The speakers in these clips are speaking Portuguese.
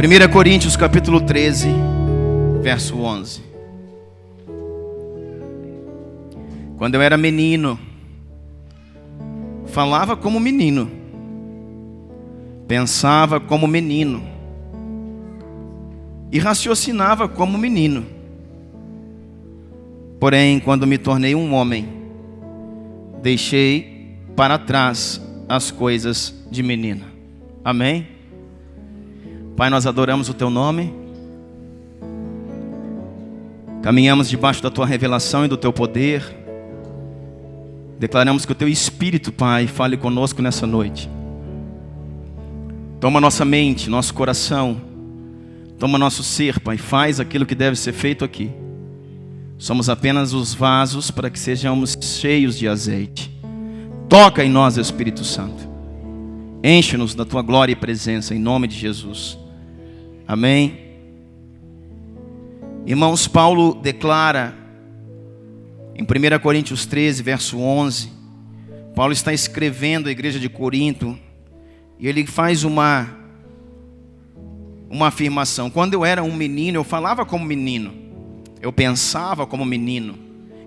1 Coríntios capítulo 13, verso 11. Quando eu era menino, falava como menino, pensava como menino e raciocinava como menino. Porém, quando me tornei um homem, deixei para trás as coisas de menino. Amém? Pai, nós adoramos o Teu nome. Caminhamos debaixo da Tua revelação e do Teu poder. Declaramos que o Teu Espírito, Pai, fale conosco nessa noite. Toma nossa mente, nosso coração. Toma nosso ser, Pai. Faz aquilo que deve ser feito aqui. Somos apenas os vasos para que sejamos cheios de azeite. Toca em nós, Espírito Santo. Enche-nos da Tua glória e presença, em nome de Jesus. Amém. Irmãos, Paulo declara em 1 Coríntios 13, verso 11. Paulo está escrevendo à igreja de Corinto e ele faz uma afirmação. Quando eu era um menino, eu falava como menino, eu pensava como menino,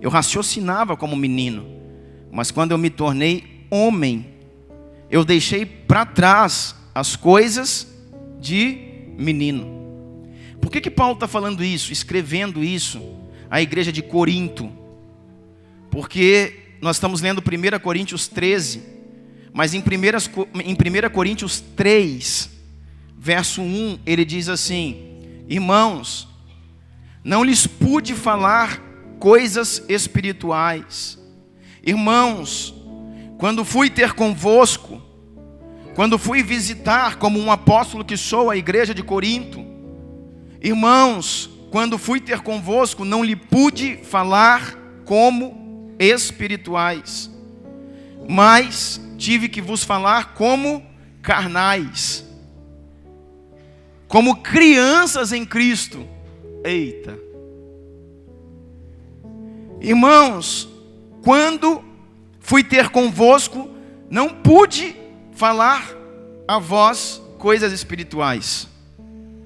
eu raciocinava como menino. Mas quando eu me tornei homem, eu deixei para trás as coisas de menino. Por que Paulo está falando isso, escrevendo isso à igreja de Corinto? Porque nós estamos lendo 1 Coríntios 13, mas em 1 Coríntios 3, verso 1, ele diz assim: irmãos, não lhes pude falar coisas espirituais. Irmãos, quando fui ter convosco, quando fui visitar como um apóstolo que sou a igreja de Corinto, irmãos, quando fui ter convosco, não lhe pude falar como espirituais, mas tive que vos falar como carnais, como crianças em Cristo. Eita! Irmãos, quando fui ter convosco, não pude falar a vós coisas espirituais,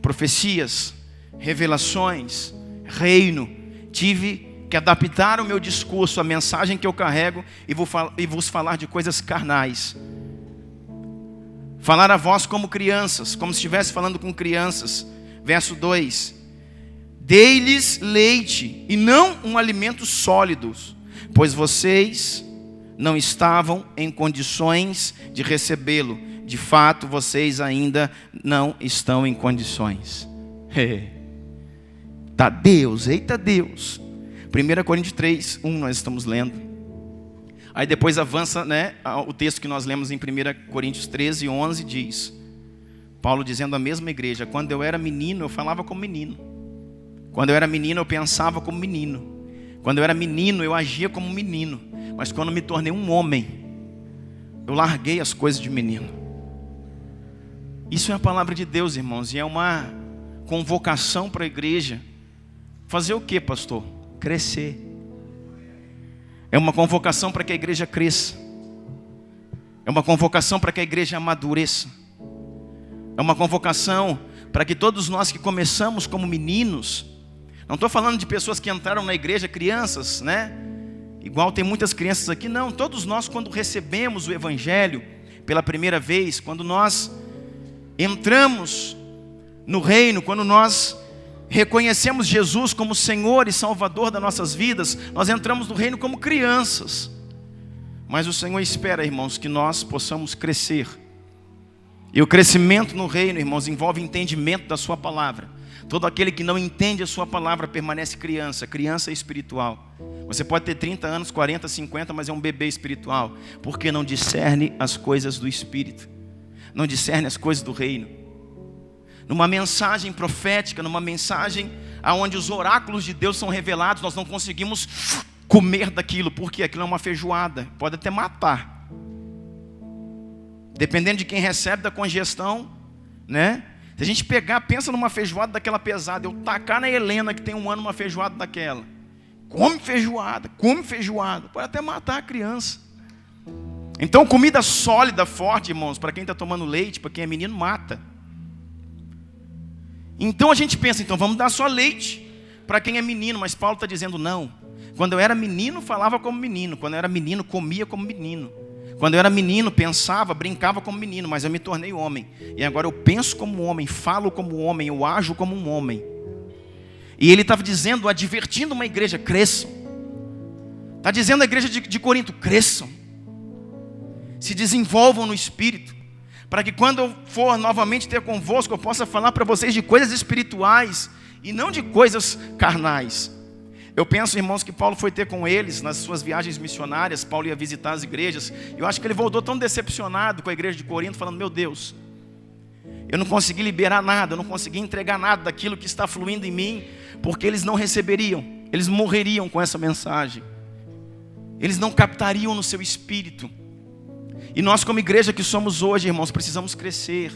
profecias, revelações, reino. Tive que adaptar o meu discurso, a mensagem que eu carrego, e vos falar de coisas carnais. Falar a vós como crianças, como se estivesse falando com crianças. Verso 2: dei-lhes leite e não um alimento sólido, pois vocês não estavam em condições de recebê-lo. De fato, vocês ainda não estão em condições. Tá Deus, eita Deus. 1 Coríntios 3, 1 nós estamos lendo. Aí depois avança, né, o texto que nós lemos em 1 Coríntios 13, 11 diz, Paulo dizendo à mesma igreja: quando eu era menino, eu falava como menino. Quando eu era menino, eu pensava como menino. Quando eu era menino, eu agia como menino. Mas quando me tornei um homem, eu larguei as coisas de menino. Isso é a palavra de Deus, irmãos, e é uma convocação para a igreja. Fazer o que, pastor? Crescer. É uma convocação para que a igreja cresça. É uma convocação para que a igreja amadureça. É uma convocação para que todos nós que começamos como meninos, não estou falando de pessoas que entraram na igreja, crianças, né? Igual tem muitas crianças aqui, não. Todos nós, quando recebemos o Evangelho pela primeira vez, quando nós entramos no reino, quando nós reconhecemos Jesus como Senhor e Salvador das nossas vidas, nós entramos no reino como crianças. Mas o Senhor espera, irmãos, que nós possamos crescer. E o crescimento no reino, irmãos, envolve entendimento da sua palavra. Todo aquele que não entende a sua palavra permanece criança, criança espiritual. Você pode ter 30 anos, 40, 50, mas é um bebê espiritual, porque não discerne as coisas do Espírito, não discerne as coisas do reino. Numa mensagem profética, numa mensagem onde os oráculos de Deus são revelados, nós não conseguimos comer daquilo, porque aquilo é uma feijoada, pode até matar. Dependendo de quem recebe da congestão, né? Se a gente pegar, pensa numa feijoada daquela pesada, eu tacar na Helena que tem um ano uma feijoada daquela. Come feijoada, pode até matar a criança. Então comida sólida, forte, irmãos, para quem está tomando leite, para quem é menino, mata. Então a gente pensa, então vamos dar só leite para quem é menino, mas Paulo está dizendo não. Quando eu era menino, falava como menino. Quando eu era menino, comia como menino. Quando eu era menino, pensava, brincava como menino, mas eu me tornei homem. E agora eu penso como homem, falo como homem, eu ajo como um homem. E ele estava dizendo, advertindo uma igreja, cresçam. Está dizendo à igreja de Corinto, cresçam. Se desenvolvam no Espírito. Para que quando eu for novamente ter convosco, eu possa falar para vocês de coisas espirituais e não de coisas carnais. Eu penso, irmãos, que Paulo foi ter com eles nas suas viagens missionárias. Paulo ia visitar as igrejas. Eu acho que ele voltou tão decepcionado com a igreja de Corinto, falando, meu Deus, eu não consegui liberar nada, eu não consegui entregar nada daquilo que está fluindo em mim, porque eles não receberiam, eles morreriam com essa mensagem. Eles não captariam no seu espírito. E nós, como igreja que somos hoje, irmãos, precisamos crescer,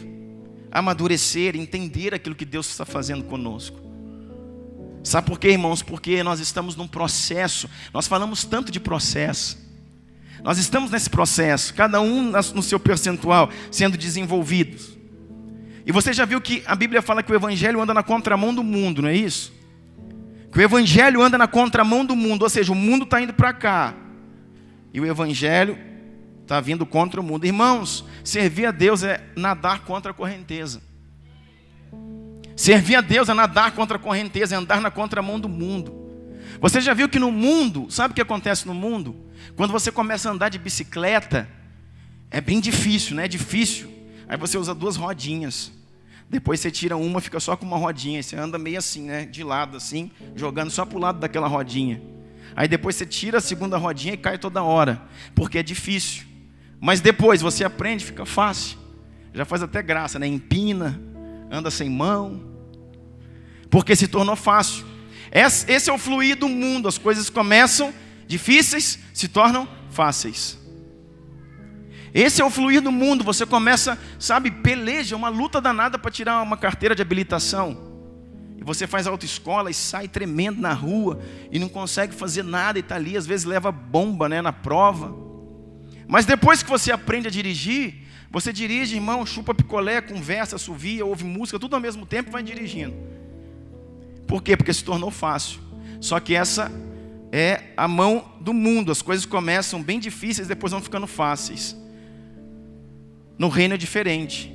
amadurecer, entender aquilo que Deus está fazendo conosco. Sabe por quê, irmãos? Porque nós estamos num processo. Nós falamos tanto de processo. Nós estamos nesse processo, cada um no seu percentual, sendo desenvolvidos. E você já viu que a Bíblia fala que o Evangelho anda na contramão do mundo, não é isso? Que o Evangelho anda na contramão do mundo, ou seja, o mundo está indo para cá. E o Evangelho está vindo contra o mundo. Irmãos, servir a Deus é nadar contra a correnteza. Servir a Deus é nadar contra a correnteza, é andar na contramão do mundo. Você já viu que no mundo, sabe o que acontece no mundo? Quando você começa a andar de bicicleta, é bem difícil, né? É difícil. Aí você usa 2 rodinhas. Depois você tira uma, fica só com uma rodinha. Aí você anda meio assim, né? De lado assim, jogando só para o lado daquela rodinha. Aí depois você tira a segunda rodinha e cai toda hora, porque é difícil. Mas depois você aprende, fica fácil. Já faz até graça, né? Empina, anda sem mão, porque se tornou fácil. Esse é o fluir do mundo. As coisas começam difíceis, se tornam fáceis. Esse é o fluir do mundo. Você começa, sabe, peleja, uma luta danada para tirar uma carteira de habilitação. E você faz autoescola e sai tremendo na rua e não consegue fazer nada e está ali, às vezes leva bomba, né, na prova. Mas depois que você aprende a dirigir, você dirige, irmão, chupa picolé, conversa, assovia, ouve música, tudo ao mesmo tempo e vai dirigindo. Por quê? Porque se tornou fácil. Só que essa é a mão do mundo. As coisas começam bem difíceis, depois vão ficando fáceis. No reino é diferente.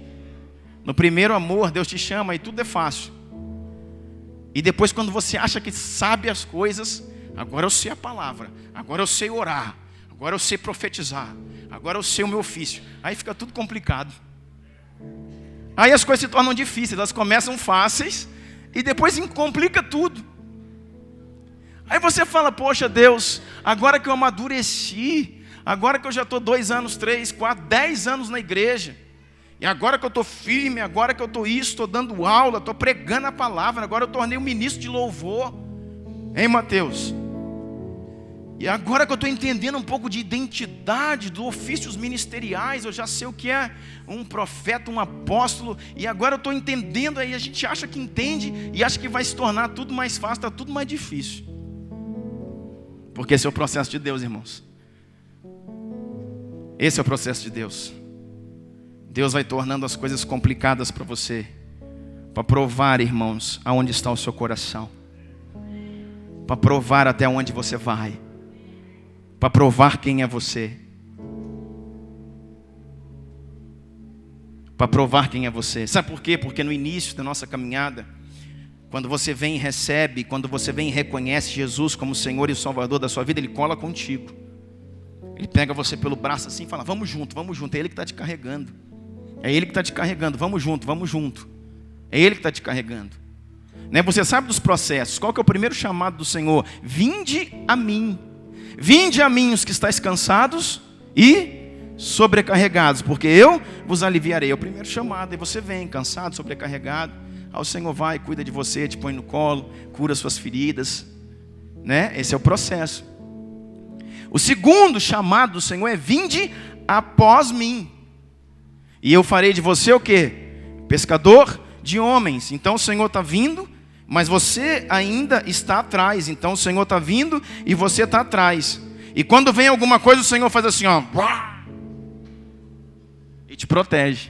No primeiro amor, Deus te chama e tudo é fácil. E depois, quando você acha que sabe as coisas, agora eu sei a palavra, agora eu sei orar, agora eu sei profetizar, agora eu sei o meu ofício. Aí fica tudo complicado. Aí as coisas se tornam difíceis, elas começam fáceis e depois complica tudo. Aí você fala, poxa Deus, agora que eu amadureci, agora que eu já estou 2 anos, 3, 4, 10 anos na igreja, e agora que eu estou firme, agora que eu estou isso, estou dando aula, estou pregando a palavra, agora eu tornei um ministro de louvor, hein, Mateus? E agora que eu estou entendendo um pouco de identidade, dos ofícios ministeriais, eu já sei o que é um profeta, um apóstolo, e agora eu estou entendendo, aí a gente acha que entende, e acha que vai se tornar tudo mais fácil, está tudo mais difícil. Porque esse é o processo de Deus, irmãos. Esse é o processo de Deus. Deus vai tornando as coisas complicadas para você, para provar, irmãos, aonde está o seu coração, para provar até onde você vai, para provar quem é você, para provar quem é você. Sabe por quê? Porque no início da nossa caminhada, quando você vem e recebe, quando você vem e reconhece Jesus como Senhor e Salvador da sua vida, Ele cola contigo. Ele pega você pelo braço assim e fala, vamos junto, é Ele que está te carregando. É Ele que está te carregando, vamos junto. É Ele que está te carregando. Né? Você sabe dos processos. Qual que é o primeiro chamado do Senhor? Vinde a mim os que estáis cansados e sobrecarregados, porque eu vos aliviarei. É o primeiro chamado. E você vem cansado, sobrecarregado. Aí o Senhor vai, cuida de você, te põe no colo, cura suas feridas, né? Esse é o processo. O segundo chamado do Senhor é vinde após mim, e eu farei de você o quê? Pescador de homens. Então o Senhor está vindo, mas você ainda está atrás. Então o Senhor está vindo e você está atrás. E quando vem alguma coisa, o Senhor faz assim, ó, e te protege.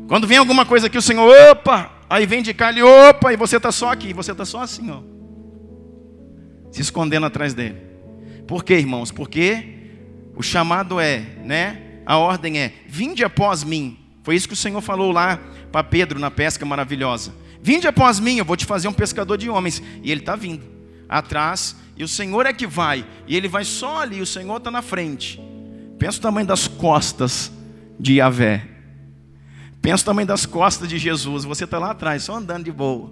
Quando vem alguma coisa aqui, o Senhor, opa, Aí vem de cá, opa, e você está só aqui, você está só assim, ó, se escondendo atrás dele. Por quê, irmãos? Porque o chamado é, né? A ordem é: vinde após mim. Foi isso que o Senhor falou lá para Pedro na pesca maravilhosa. Vinde após mim, eu vou te fazer um pescador de homens. E ele está vindo atrás, e o Senhor é que vai, e ele vai só ali, o Senhor está na frente. Pensa o tamanho das costas de Yahvé. Pensa o tamanho das costas de Jesus. Você está lá atrás, só andando de boa.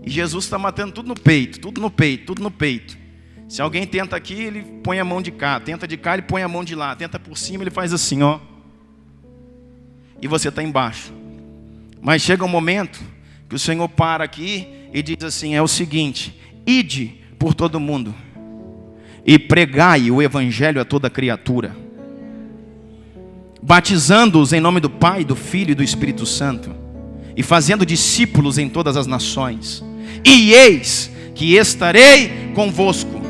E Jesus está matando tudo no peito, tudo no peito, tudo no peito. Se alguém tenta aqui, ele põe a mão de cá. Tenta de cá, ele põe a mão de lá. Tenta por cima, ele faz assim, ó. E você está embaixo. Mas chega um momento que o Senhor para aqui e diz assim: é o seguinte: ide por todo mundo e pregai o evangelho a toda criatura, batizando-os em nome do Pai, do Filho e do Espírito Santo, e fazendo discípulos em todas as nações. E eis que estarei convosco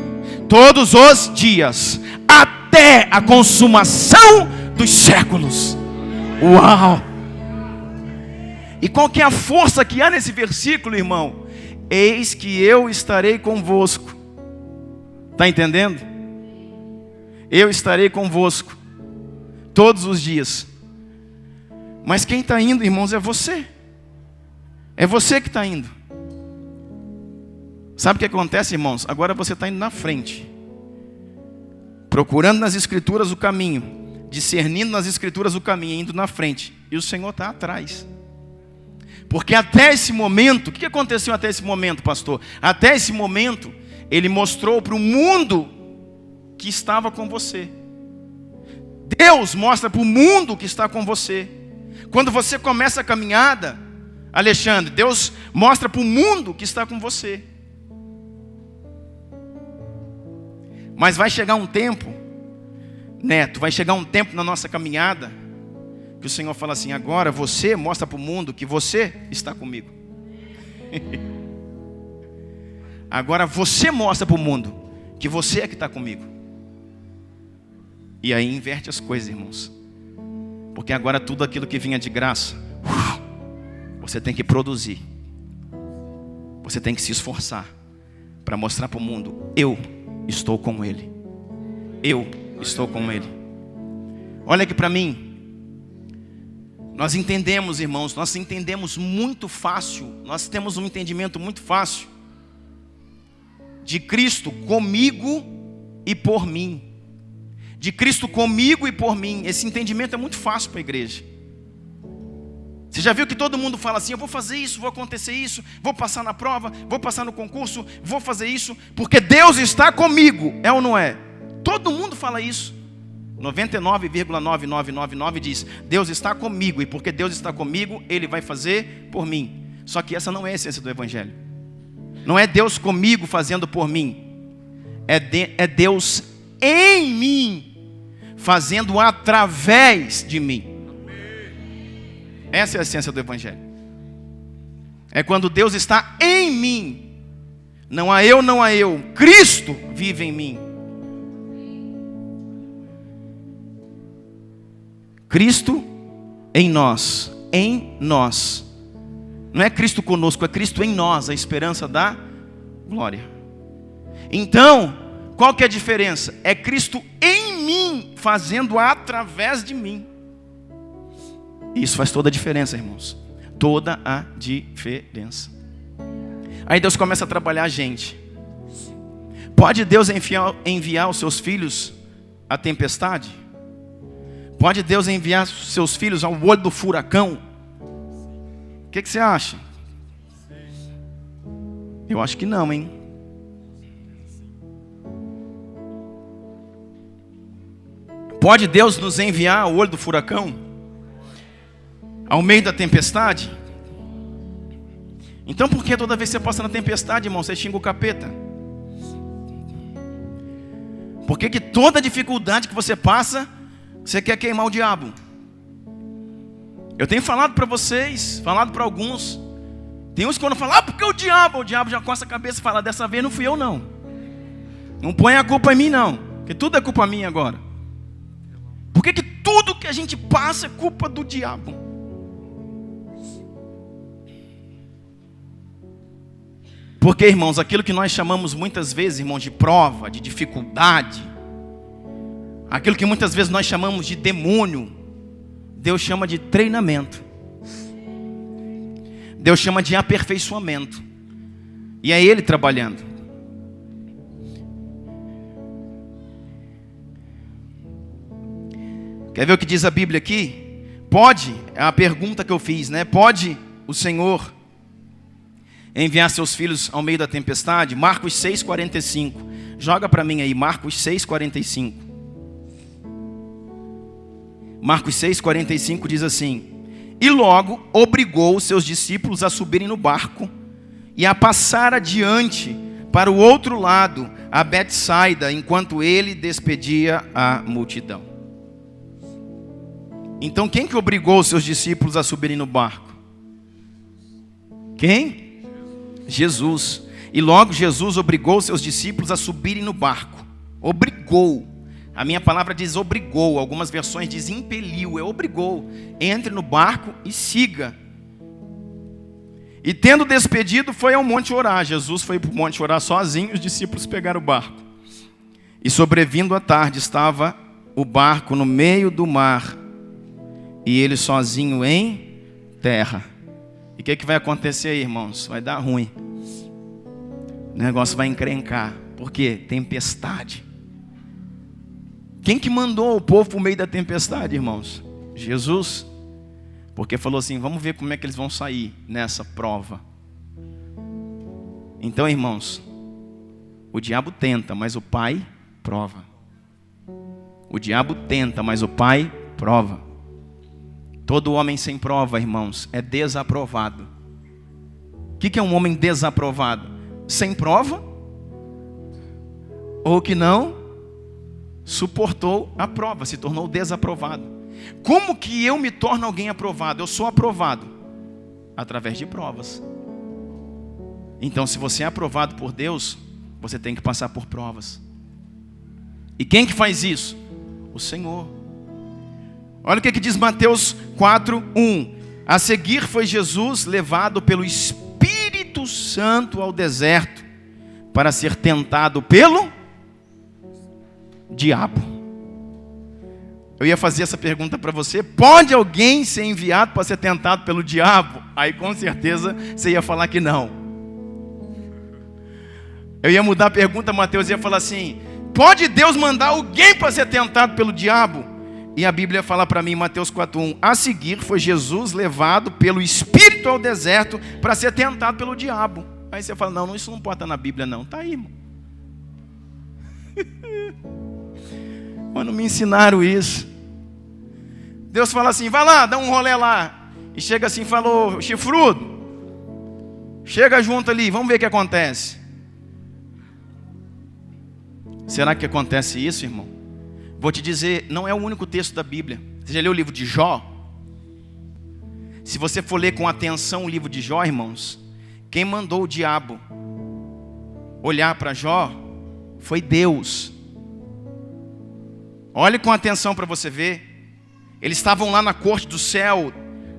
todos os dias, até a consumação dos séculos. Uau! E qual que é a força que há nesse versículo, irmão? Eis que eu estarei convosco. Está entendendo? Eu estarei convosco todos os dias. Mas quem está indo, irmãos, é você. É você que está indo. Sabe o que acontece, irmãos? Agora você está indo na frente, procurando nas Escrituras o caminho, discernindo nas Escrituras o caminho, indo na frente. E o Senhor está atrás. Porque até esse momento, o que aconteceu até esse momento, pastor? Até esse momento, Ele mostrou para o mundo que estava com você. Deus mostra para o mundo que está com você. Quando você começa a caminhada, Alexandre, Deus mostra para o mundo que está com você. Mas vai chegar um tempo, Neto, vai chegar um tempo na nossa caminhada, que o Senhor fala assim: agora você mostra para o mundo que você está comigo. Agora você mostra para o mundo que você é que está comigo. E aí inverte as coisas, irmãos. Porque agora tudo aquilo que vinha de graça, você tem que produzir. Você tem que se esforçar para mostrar para o mundo: eu estou com Ele. Eu estou com Ele. Olha aqui para mim. Nós entendemos, irmãos, nós entendemos muito fácil. Nós temos um entendimento muito fácil de Cristo comigo e por mim. De Cristo comigo e por mim. Esse entendimento é muito fácil para a igreja. Você já viu que todo mundo fala assim: eu vou fazer isso, vou acontecer isso, vou passar na prova, vou passar no concurso, vou fazer isso, porque Deus está comigo. É ou não é? Todo mundo fala isso. 99,9999 diz: Deus está comigo, e porque Deus está comigo, Ele vai fazer por mim. Só que essa não é a essência do Evangelho. Não é Deus comigo fazendo por mim. É Deus em mim, fazendo através de mim. Essa é a essência do Evangelho. É quando Deus está em mim. Não há eu, não há eu. Cristo vive em mim. Cristo em nós. Em nós. Não é Cristo conosco, é Cristo em nós, a esperança da glória. Então, qual que é a diferença? É Cristo em mim, fazendo através de mim. Isso faz toda a diferença, irmãos. Toda a diferença. Aí Deus começa a trabalhar a gente. Pode Deus enviar os seus filhos à tempestade? Pode Deus enviar os seus filhos ao olho do furacão? O que você acha? Eu acho que não, hein? Pode Deus nos enviar ao olho do furacão? Ao meio da tempestade? Então por que toda vez que você passa na tempestade, irmão, você xinga o capeta? Por que toda dificuldade que você passa, você quer queimar o diabo? Eu tenho falado para vocês, falado para alguns. Tem uns que quando falam: porque o diabo já coça a cabeça e fala: dessa vez não fui eu não. Não põe a culpa em mim não, porque tudo é culpa minha agora. Por que tudo que a gente passa é culpa do diabo? Porque, irmãos, aquilo que nós chamamos muitas vezes, irmãos, de prova, de dificuldade, aquilo que muitas vezes nós chamamos de demônio, Deus chama de treinamento. Deus chama de aperfeiçoamento. E é Ele trabalhando. Quer ver o que diz a Bíblia aqui? Pode, é a pergunta que eu fiz, né? Pode o Senhor enviar seus filhos ao meio da tempestade? Marcos 6,45. Joga para mim aí, Marcos 6,45. Marcos 6,45 diz assim: e logo obrigou os seus discípulos a subirem no barco e a passar adiante para o outro lado, a Betsaida, enquanto ele despedia a multidão. Então quem que obrigou os seus discípulos a subirem no barco? Quem? Jesus. E logo Jesus obrigou os seus discípulos a subirem no barco. Obrigou. A minha palavra diz obrigou, algumas versões diz impeliu, obrigou. Entre no barco e siga. E tendo despedido, foi ao monte orar. Jesus foi para o monte orar sozinho, os discípulos pegaram o barco. E sobrevindo a tarde, estava o barco no meio do mar, e ele sozinho em terra. E o que vai acontecer aí, irmãos? Vai dar ruim. O negócio vai encrencar. Por quê? Tempestade. Quem que mandou o povo para o meio da tempestade, irmãos? Jesus. Porque falou assim, vamos ver como é que eles vão sair nessa prova. Então, irmãos, o diabo tenta, mas o Pai prova. O diabo tenta, mas o Pai prova. Todo homem sem prova, irmãos, é desaprovado. O que é um homem desaprovado? Sem prova? Ou que não suportou a prova, se tornou desaprovado. Como que eu me torno alguém aprovado? Eu sou aprovado através de provas. Então, se você é aprovado por Deus, você tem que passar por provas. E quem que faz isso? O Senhor. Olha o que diz Mateus 4:1. A seguir foi Jesus levado pelo Espírito Santo ao deserto para ser tentado pelo diabo. Eu ia fazer essa pergunta para você: pode alguém ser enviado para ser tentado pelo diabo? Aí com certeza você ia falar que não. Eu ia mudar a pergunta, Mateus ia falar assim: pode Deus mandar alguém para ser tentado pelo diabo? E a Bíblia fala para mim, Mateus 4:1, a seguir foi Jesus levado pelo Espírito ao deserto para ser tentado pelo diabo. Aí você fala, não, isso não pode estar na Bíblia não. Está aí, irmão. Mas não me ensinaram isso. Deus fala assim, vai lá, dá um rolê lá. E chega assim, falou, chifrudo, chega junto ali, vamos ver o que acontece. Será que acontece isso, irmão? Vou te dizer, não é o único texto da Bíblia. Você já leu o livro de Jó? Se você for ler com atenção o livro de Jó, irmãos, quem mandou o diabo olhar para Jó foi Deus. Olhe com atenção para você ver. Eles estavam lá na corte do céu,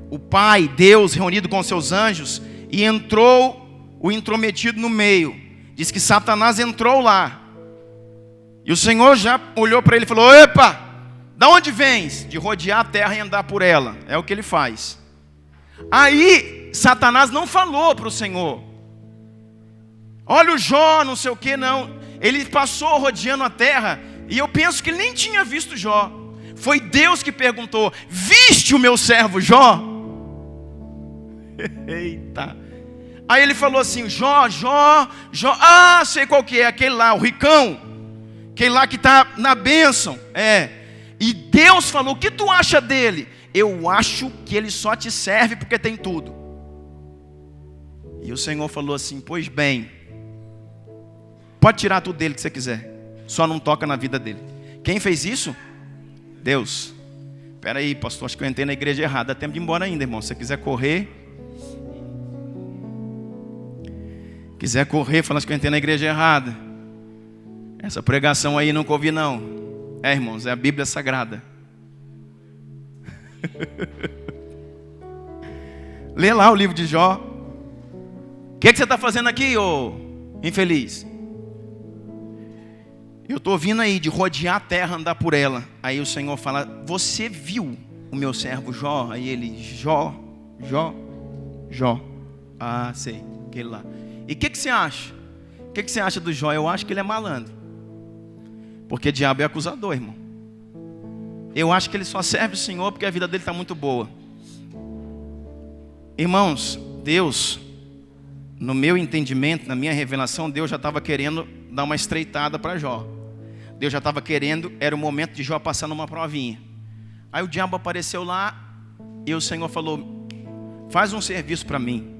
o Pai, Deus, reunido com seus anjos, e entrou o intrometido no meio. Diz que Satanás entrou lá. E o Senhor já olhou para ele e falou, epa, da onde vens? De rodear a terra e andar por ela. É o que ele faz. Aí, Satanás não falou para o Senhor, olha o Jó, não sei o que, não. Ele passou rodeando a terra, e eu penso que ele nem tinha visto Jó. Foi Deus que perguntou, viste o meu servo Jó? Eita. Aí ele falou assim, Jó, ah, sei qual que é, aquele lá, o ricão. Aquele lá que está na bênção. E Deus falou, o que tu acha dele? Eu acho que ele só te serve porque tem tudo. E o Senhor falou assim, pois bem, pode tirar tudo dele que você quiser, só não toca na vida dele. Quem fez isso? Deus. Espera aí, pastor, acho que eu entrei na igreja errada. Dá tempo de ir embora ainda, irmão. Se você quiser correr, fala que eu entrei na igreja errada. Essa pregação aí nunca ouvi não. Irmãos, é a Bíblia Sagrada. Lê lá o livro de Jó. O que você está fazendo aqui, ô Infeliz. Eu estou vindo aí de rodear a terra, andar por ela. Aí o Senhor fala: você viu o meu servo Jó? Aí ele: Jó. Ah, sei, aquele lá. E o que você acha? O que você acha do Jó? Eu acho que ele é malandro. Porque o diabo é acusador, irmão. Eu acho que ele só serve o Senhor porque a vida dele está muito boa. Irmãos, Deus, no meu entendimento, na minha revelação, Deus já estava querendo dar uma estreitada para Jó. Deus já estava querendo, era o momento de Jó passar numa provinha. Aí o diabo apareceu lá e o Senhor falou: faz um serviço para mim.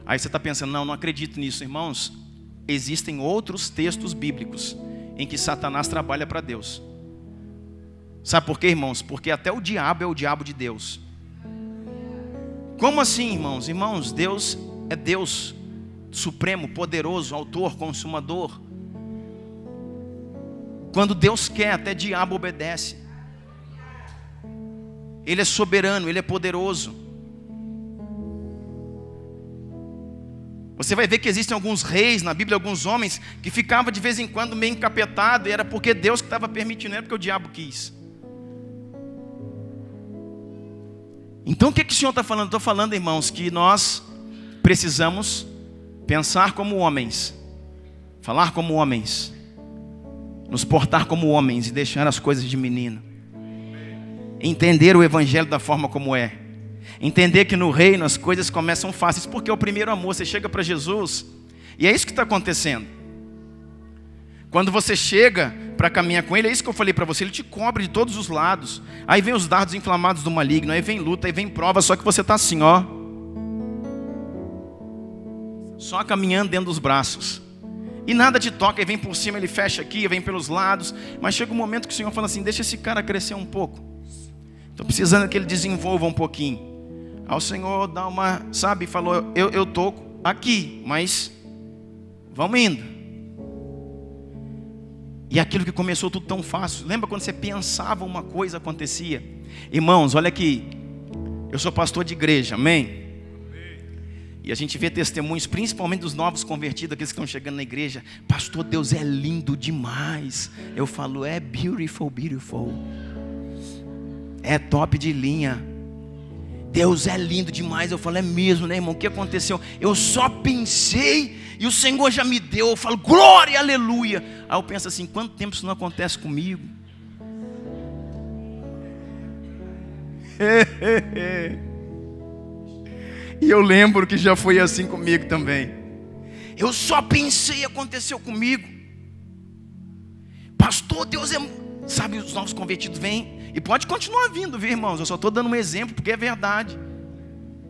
Aí você está pensando: não acredito nisso. Irmãos, existem outros textos bíblicos em que Satanás trabalha para Deus. Sabe por quê, irmãos? Porque até o diabo é o diabo de Deus. Como assim, irmãos? Irmãos, Deus é Deus supremo, poderoso, autor, consumador. Quando Deus quer, até diabo obedece. Ele é soberano, Ele é poderoso. Você vai ver que existem alguns reis na Bíblia, alguns homens que ficavam de vez em quando meio encapetado, e era porque Deus que estava permitindo, não era porque o diabo quis. Então o que o Senhor está falando? Estou falando, irmãos, que nós precisamos pensar como homens, falar como homens, nos portar como homens e deixar as coisas de menino. Entender o Evangelho da forma como é. Entender que no reino as coisas começam fáceis, porque é o primeiro amor. Você chega para Jesus e é isso que está acontecendo. Quando você chega para caminhar com Ele, é isso que eu falei para você, Ele te cobre de todos os lados. Aí vem os dardos inflamados do maligno, aí vem luta, aí vem prova, só que você está assim, ó, só caminhando dentro dos braços. E nada te toca, aí vem por cima, Ele fecha aqui, vem pelos lados. Mas chega um momento que o Senhor fala assim: deixa esse cara crescer um pouco. Estou precisando que ele desenvolva um pouquinho. Aí o Senhor dá uma, sabe, falou: eu estou aqui, mas vamos indo. E aquilo que começou tudo tão fácil. Lembra quando você pensava uma coisa, acontecia? Irmãos, olha aqui. Eu sou pastor de igreja, amém? E a gente vê testemunhos, principalmente dos novos convertidos, aqueles que estão chegando na igreja: pastor, Deus é lindo demais. Eu falo: é beautiful, beautiful. É top de linha. Deus é lindo demais. Eu falo: é mesmo, né, irmão? O que aconteceu? Eu só pensei e o Senhor já me deu. Eu falo: glória, aleluia. Aí eu penso assim: quanto tempo isso não acontece comigo? E eu lembro que já foi assim comigo também. Eu só pensei e aconteceu comigo. Pastor, Deus é... Sabe, os novos convertidos vêm. E pode continuar vindo, viu, irmãos? Eu só estou dando um exemplo porque é verdade.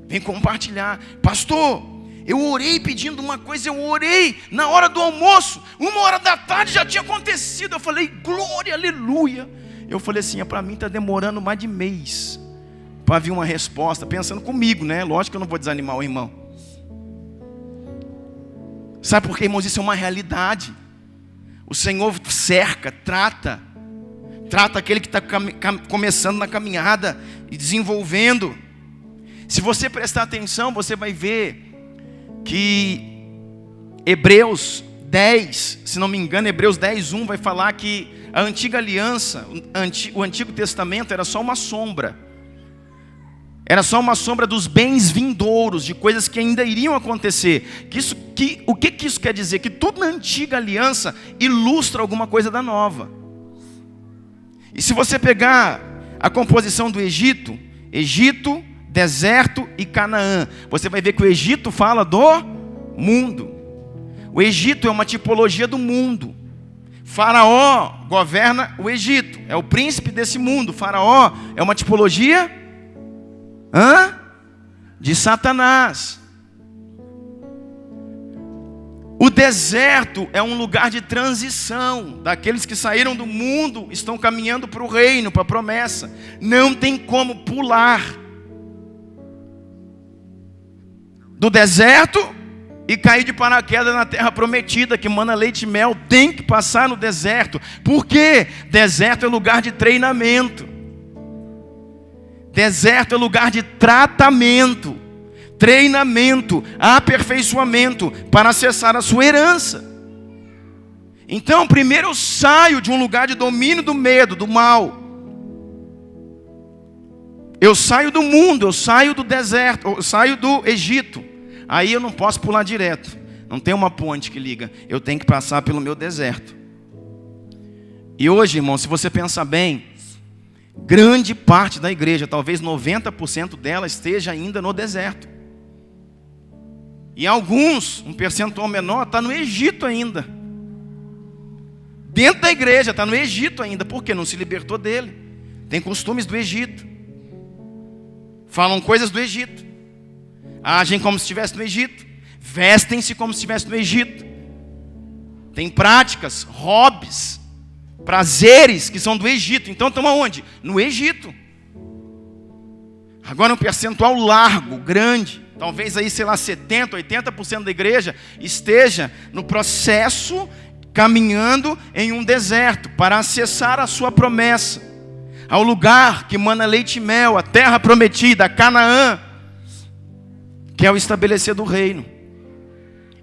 Vem compartilhar. Pastor, eu orei pedindo uma coisa. Eu orei na hora do almoço, 1h da tarde já tinha acontecido. Eu falei: glória, aleluia. Eu falei assim: para mim está demorando mais de mês para vir uma resposta. Pensando comigo, né? Lógico que eu não vou desanimar o irmão. Sabe por quê, irmãos? Isso é uma realidade. O Senhor cerca, trata aquele que está começando na caminhada e desenvolvendo. Se você prestar atenção, você vai ver que Hebreus 10, se não me engano, Hebreus 10:1 vai falar que a antiga aliança, o Antigo Testamento era só uma sombra. Era só uma sombra dos bens vindouros, de coisas que ainda iriam acontecer. O que isso quer dizer? Que tudo na antiga aliança ilustra alguma coisa da nova. E se você pegar a composição do Egito, deserto e Canaã, você vai ver que o Egito fala do mundo. O Egito é uma tipologia do mundo. Faraó governa o Egito, é o príncipe desse mundo. Faraó é uma tipologia de Satanás. O deserto é um lugar de transição. Daqueles que saíram do mundo, estão caminhando para o reino, para a promessa. Não tem como pular do deserto e cair de paraquedas na terra prometida, que mana leite e mel. Tem que passar no deserto. Por quê? Deserto é lugar de treinamento. Deserto é lugar de tratamento. treinamento, aperfeiçoamento para acessar a sua herança. Então, primeiro eu saio de um lugar de domínio do medo, do mal. Eu saio do mundo, eu saio do deserto, eu saio do Egito. Aí eu não posso pular direto. Não tem uma ponte que liga. Eu tenho que passar pelo meu deserto. E hoje, irmão, se você pensar bem, grande parte da igreja, talvez 90% dela esteja ainda no deserto. E alguns, um percentual menor, está no Egito ainda. Dentro da igreja, está no Egito ainda. Por quê? Não se libertou dele. Tem costumes do Egito. Falam coisas do Egito. Agem como se estivesse no Egito. Vestem-se como se estivesse no Egito. Tem práticas, hobbies, prazeres que são do Egito. Então estão aonde? No Egito. Agora um percentual largo, grande. Talvez aí, sei lá, 70%, 80% da igreja esteja no processo, caminhando em um deserto para acessar a sua promessa, ao lugar que mana leite e mel, a terra prometida, a Canaã, que é o estabelecer do reino.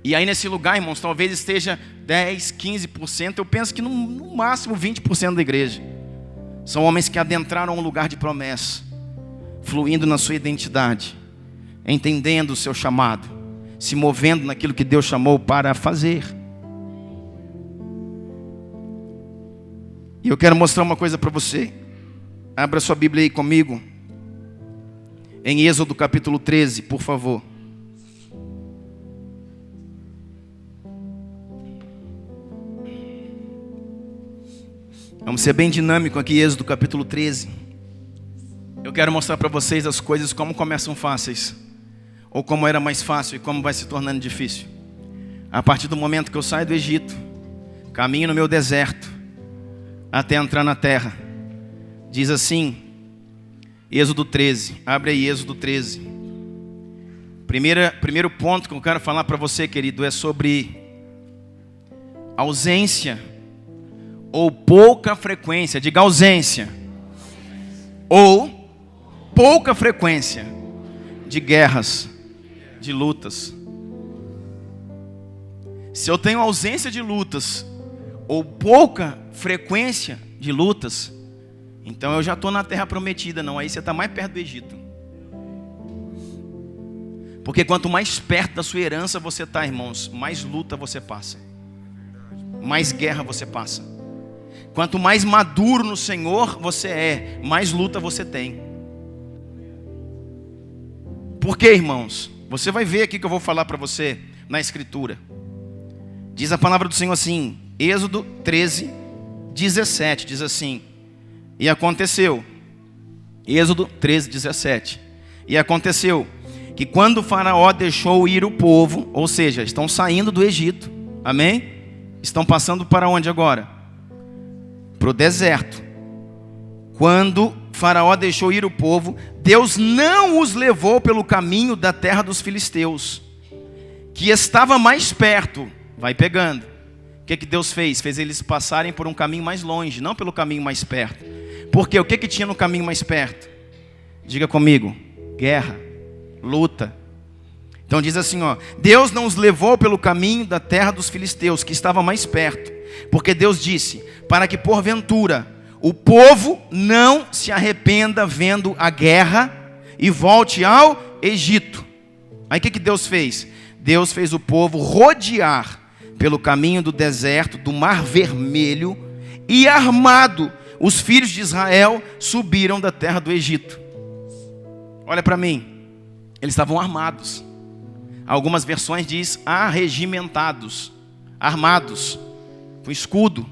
E aí nesse lugar, irmãos, talvez esteja 10%, 15%, eu penso que no máximo 20% da igreja. São homens que adentraram um lugar de promessa, fluindo na sua identidade, entendendo o seu chamado, se movendo naquilo que Deus chamou para fazer. E eu quero mostrar uma coisa para você. Abra sua Bíblia aí comigo. Em Êxodo capítulo 13, por favor. Vamos ser bem dinâmico aqui, Êxodo capítulo 13. Eu quero mostrar para vocês as coisas como começam fáceis, ou como era mais fácil e como vai se tornando difícil. A partir do momento que eu saio do Egito, caminho no meu deserto, até entrar na terra. Diz assim, Êxodo 13, abre aí Êxodo 13. Primeiro ponto que eu quero falar para você, querido, é sobre ausência ou pouca frequência. Diga ausência ou pouca frequência de guerras, de lutas. Se eu tenho ausência de lutas ou pouca frequência de lutas, então eu já estou na terra prometida. Não, aí você está mais perto do Egito. Porque quanto mais perto da sua herança você está, irmãos, mais luta você passa, mais guerra você passa. Quanto mais maduro no Senhor você é, mais luta você tem. Por quê, irmãos? Você vai ver aqui que eu vou falar para você na Escritura. Diz a palavra do Senhor assim, Êxodo 13, 17, diz assim: e aconteceu, Êxodo 13, 17, e aconteceu que quando o faraó deixou ir o povo, ou seja, estão saindo do Egito, amém? Estão passando para onde agora? Para o deserto. Quando faraó deixou ir o povo, Deus não os levou pelo caminho da terra dos filisteus, que estava mais perto. Vai pegando. O que Deus fez? Fez eles passarem por um caminho mais longe, não pelo caminho mais perto. Porque o que tinha no caminho mais perto? Diga comigo: guerra, luta. Então diz assim, ó: Deus não os levou pelo caminho da terra dos filisteus, que estava mais perto, porque Deus disse, para que porventura o povo não se arrependa vendo a guerra e volte ao Egito. Aí o que Deus fez? Deus fez o povo rodear pelo caminho do deserto, do Mar Vermelho, e armado, os filhos de Israel subiram da terra do Egito. Olha para mim, eles estavam armados. Algumas versões diz arregimentados, armados, com escudo,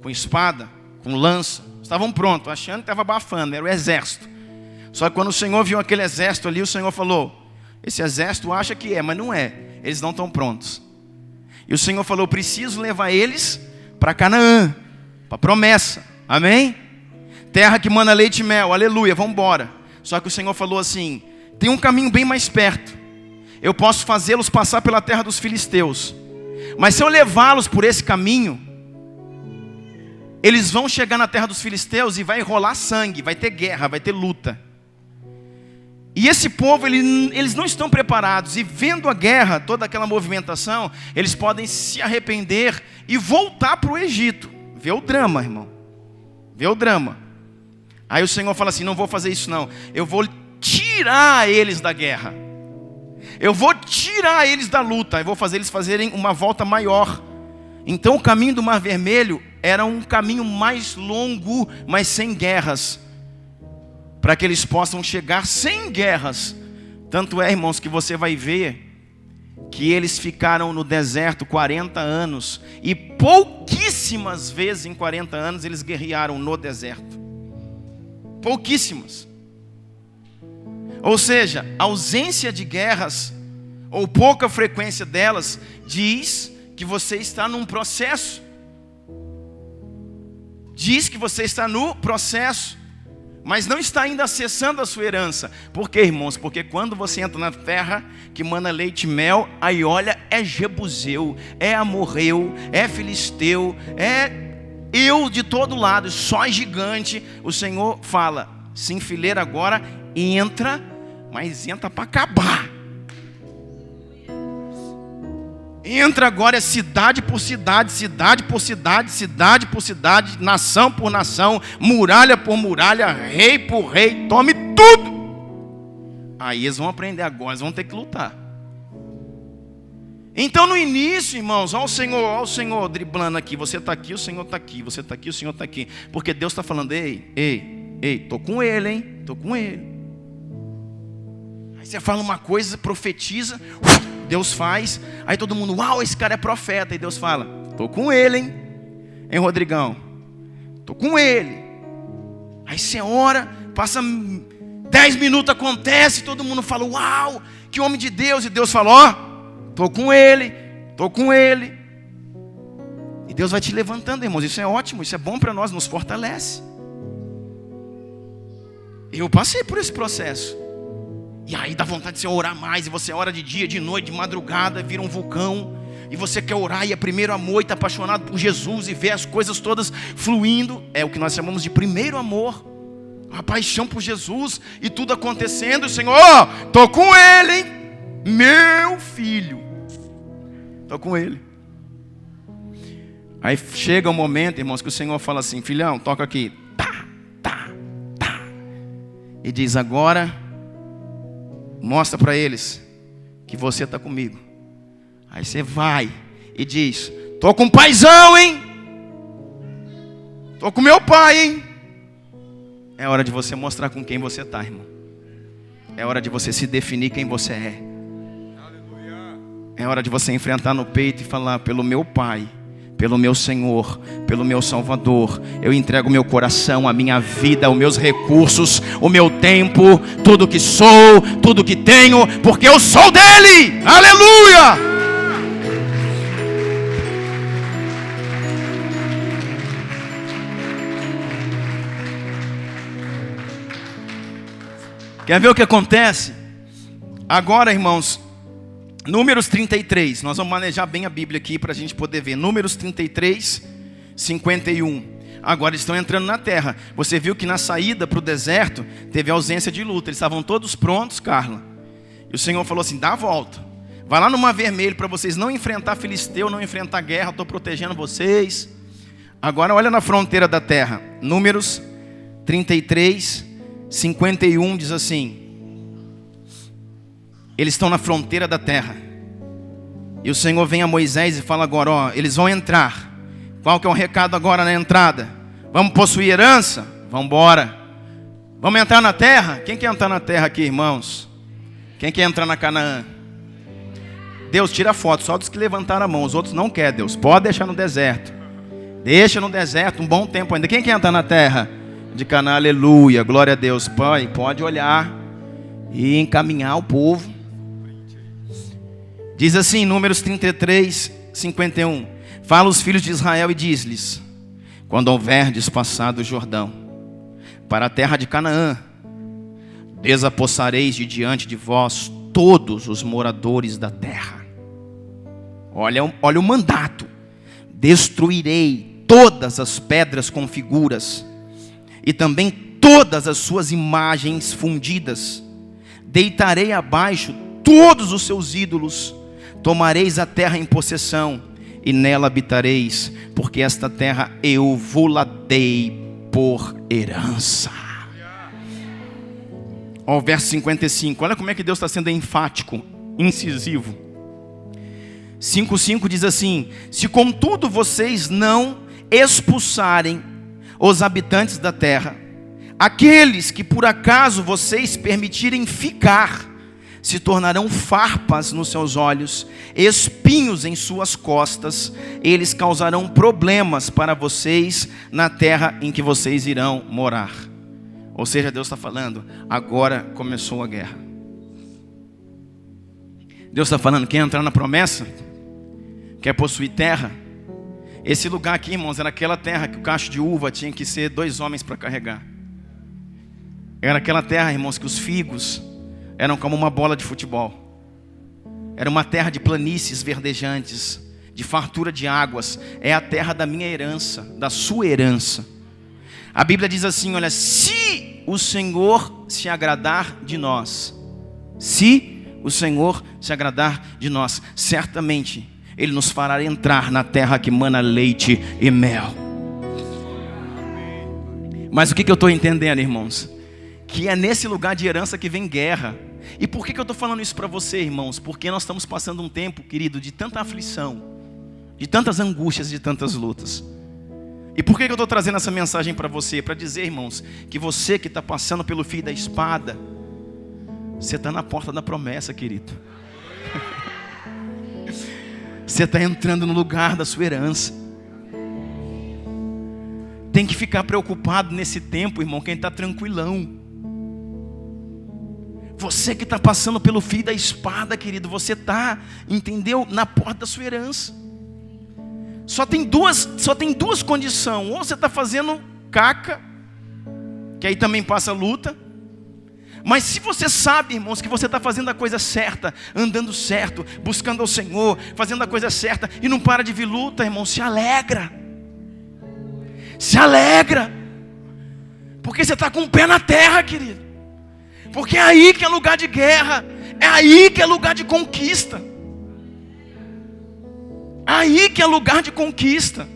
com espada, com lança. Estavam prontos, achando que estava abafando, era o exército. Só que quando o Senhor viu aquele exército ali, o Senhor falou: esse exército acha que é, mas não é. Eles não estão prontos. E o Senhor falou: preciso levar eles para Canaã, para a promessa, amém? Terra que mana leite e mel, aleluia, vamos embora. Só que o Senhor falou assim: tem um caminho bem mais perto, eu posso fazê-los passar pela terra dos filisteus, mas se eu levá-los por esse caminho, eles vão chegar na terra dos filisteus e vai rolar sangue, vai ter guerra, vai ter luta. E esse povo, eles não estão preparados. E vendo a guerra, toda aquela movimentação, eles podem se arrepender e voltar para o Egito. Vê o drama, irmão. Vê o drama. Aí o Senhor fala assim, não vou fazer isso não. Eu vou tirar eles da guerra. Eu vou tirar eles da luta. Eu vou fazer eles fazerem uma volta maior. Então o caminho do Mar Vermelho era um caminho mais longo, mas sem guerras. Para que eles possam chegar sem guerras. Tanto é, irmãos, que você vai ver que eles ficaram no deserto 40 anos. E pouquíssimas vezes em 40 anos eles guerrearam no deserto. Pouquíssimas. Ou seja, a ausência de guerras, ou pouca frequência delas, diz que você está num processo. Diz que você está no processo, mas não está ainda acessando a sua herança. Por quê, irmãos? Porque quando você entra na terra que mana leite e mel, aí olha, é jebuseu, é amorreu, é filisteu, é eu de todo lado, só gigante. O Senhor fala, se enfileira agora, entra, mas entra para acabar. Entra agora, é cidade por cidade, cidade por cidade, cidade por cidade, nação por nação, muralha por muralha, rei por rei, tome tudo. Aí eles vão aprender agora, eles vão ter que lutar. Então no início, irmãos, olha o Senhor driblando aqui. Você está aqui, o Senhor está aqui, você está aqui, o Senhor está aqui. Porque Deus está falando, ei, estou com ele, hein, estou com ele. Aí você fala uma coisa, profetiza, Deus faz, aí todo mundo, uau, esse cara é profeta. E Deus fala, estou com ele, hein, Rodrigão, estou com ele. Aí você ora, passa 10 minutos, acontece, todo mundo fala, uau, que homem de Deus. E Deus fala, ó, estou com ele, estou com ele. E Deus vai te levantando, irmãos, isso é ótimo, isso é bom para nós, nos fortalece. Eu passei por esse processo. E aí dá vontade de você orar mais. E você ora de dia, de noite, de madrugada, vira um vulcão. E você quer orar e é primeiro amor, e está apaixonado por Jesus e vê as coisas todas fluindo. É o que nós chamamos de primeiro amor. A paixão por Jesus e tudo acontecendo. O Senhor, estou com ele, hein? Meu filho, estou com ele. Aí chega um momento, irmãos, que o Senhor fala assim, filhão, toca aqui. Tá. E diz, agora mostra para eles que você está comigo. Aí você vai e diz, estou com o paizão, hein? Estou com meu pai, hein? É hora de você mostrar com quem você está, irmão. É hora de você se definir quem você é. É hora de você enfrentar no peito e falar, pelo meu Pai, pelo meu Senhor, pelo meu Salvador, eu entrego meu coração, a minha vida, os meus recursos, o meu tempo, tudo que sou, tudo que tenho, porque eu sou dele. Aleluia! Quer ver o que acontece? Agora, irmãos, Números 33, nós vamos manejar bem a Bíblia aqui para a gente poder ver. Números 33, 51. Agora eles estão entrando na terra. Você viu que na saída para o deserto teve ausência de luta. Eles estavam todos prontos, Carla. E o Senhor falou assim, dá a volta. Vai lá no Mar Vermelho para vocês não enfrentar filisteu, não enfrentar guerra. Estou protegendo vocês. Agora olha na fronteira da terra. Números 33, 51 diz assim. Eles estão na fronteira da terra. E o Senhor vem a Moisés e fala agora, ó, eles vão entrar. Qual que é o recado agora na entrada? Vamos possuir herança? Vamos embora. Vamos entrar na terra? Quem quer entrar na terra aqui, irmãos? Quem quer entrar na Canaã? Deus, tira a foto, só dos que levantaram a mão. Os outros não querem, Deus. Pode deixar no deserto. Deixa no deserto um bom tempo ainda. Quem quer entrar na terra de Canaã? Aleluia, glória a Deus. Pai, pode olhar e encaminhar o povo. Diz assim, Números 33, 51. Fala os filhos de Israel e diz-lhes, quando houverdes passado o Jordão, para a terra de Canaã, desapossareis de diante de vós todos os moradores da terra. Olha o mandato. Destruirei todas as pedras com figuras, e também todas as suas imagens fundidas. deitarei abaixo todos os seus ídolos, tomareis a terra em possessão, e nela habitareis, porque esta terra eu vou-la dei por herança. Ó, o verso 55, olha como é que Deus está sendo enfático, incisivo. 5:5 diz assim: se contudo vocês não expulsarem os habitantes da terra, aqueles que por acaso vocês permitirem ficar, se tornarão farpas nos seus olhos, espinhos em suas costas, eles causarão problemas para vocês na terra em que vocês irão morar. Ou seja, Deus está falando, agora começou a guerra. Deus está falando, quer entrar na promessa? Quer possuir terra? Esse lugar aqui, irmãos, era aquela terra que o cacho de uva tinha que ser 2 homens para carregar. Era aquela terra, irmãos, que os figos eram como uma bola de futebol. Era uma terra de planícies verdejantes, de fartura de águas. É a terra da minha herança, da sua herança. A Bíblia diz assim, olha, se o Senhor se agradar de nós, se o Senhor se agradar de nós, certamente Ele nos fará entrar na terra que mana leite e mel. Mas o que eu estou entendendo, irmãos? Que é nesse lugar de herança que vem guerra. E por que eu estou falando isso para você, irmãos? Porque nós estamos passando um tempo, querido, de tanta aflição, de tantas angústias, de tantas lutas. E por que eu estou trazendo essa mensagem para você? Para dizer, irmãos, que você que está passando pelo fio da espada, você está na porta da promessa, querido. Você está entrando no lugar da sua herança. Tem que ficar preocupado nesse tempo, irmão, quem está tranquilão. Você que está passando pelo fio da espada, querido, você está, entendeu? Na porta da sua herança. Só tem duas condições. Ou você está fazendo caca, que aí também passa luta. Mas se você sabe, irmãos, que você está fazendo a coisa certa, andando certo, buscando ao Senhor, fazendo a coisa certa, e não para de vir luta, irmão, se alegra. Se alegra. Porque você está com o pé na terra, querido. Porque é aí que é lugar de guerra. É aí que é lugar de conquista. Aí que é lugar de conquista.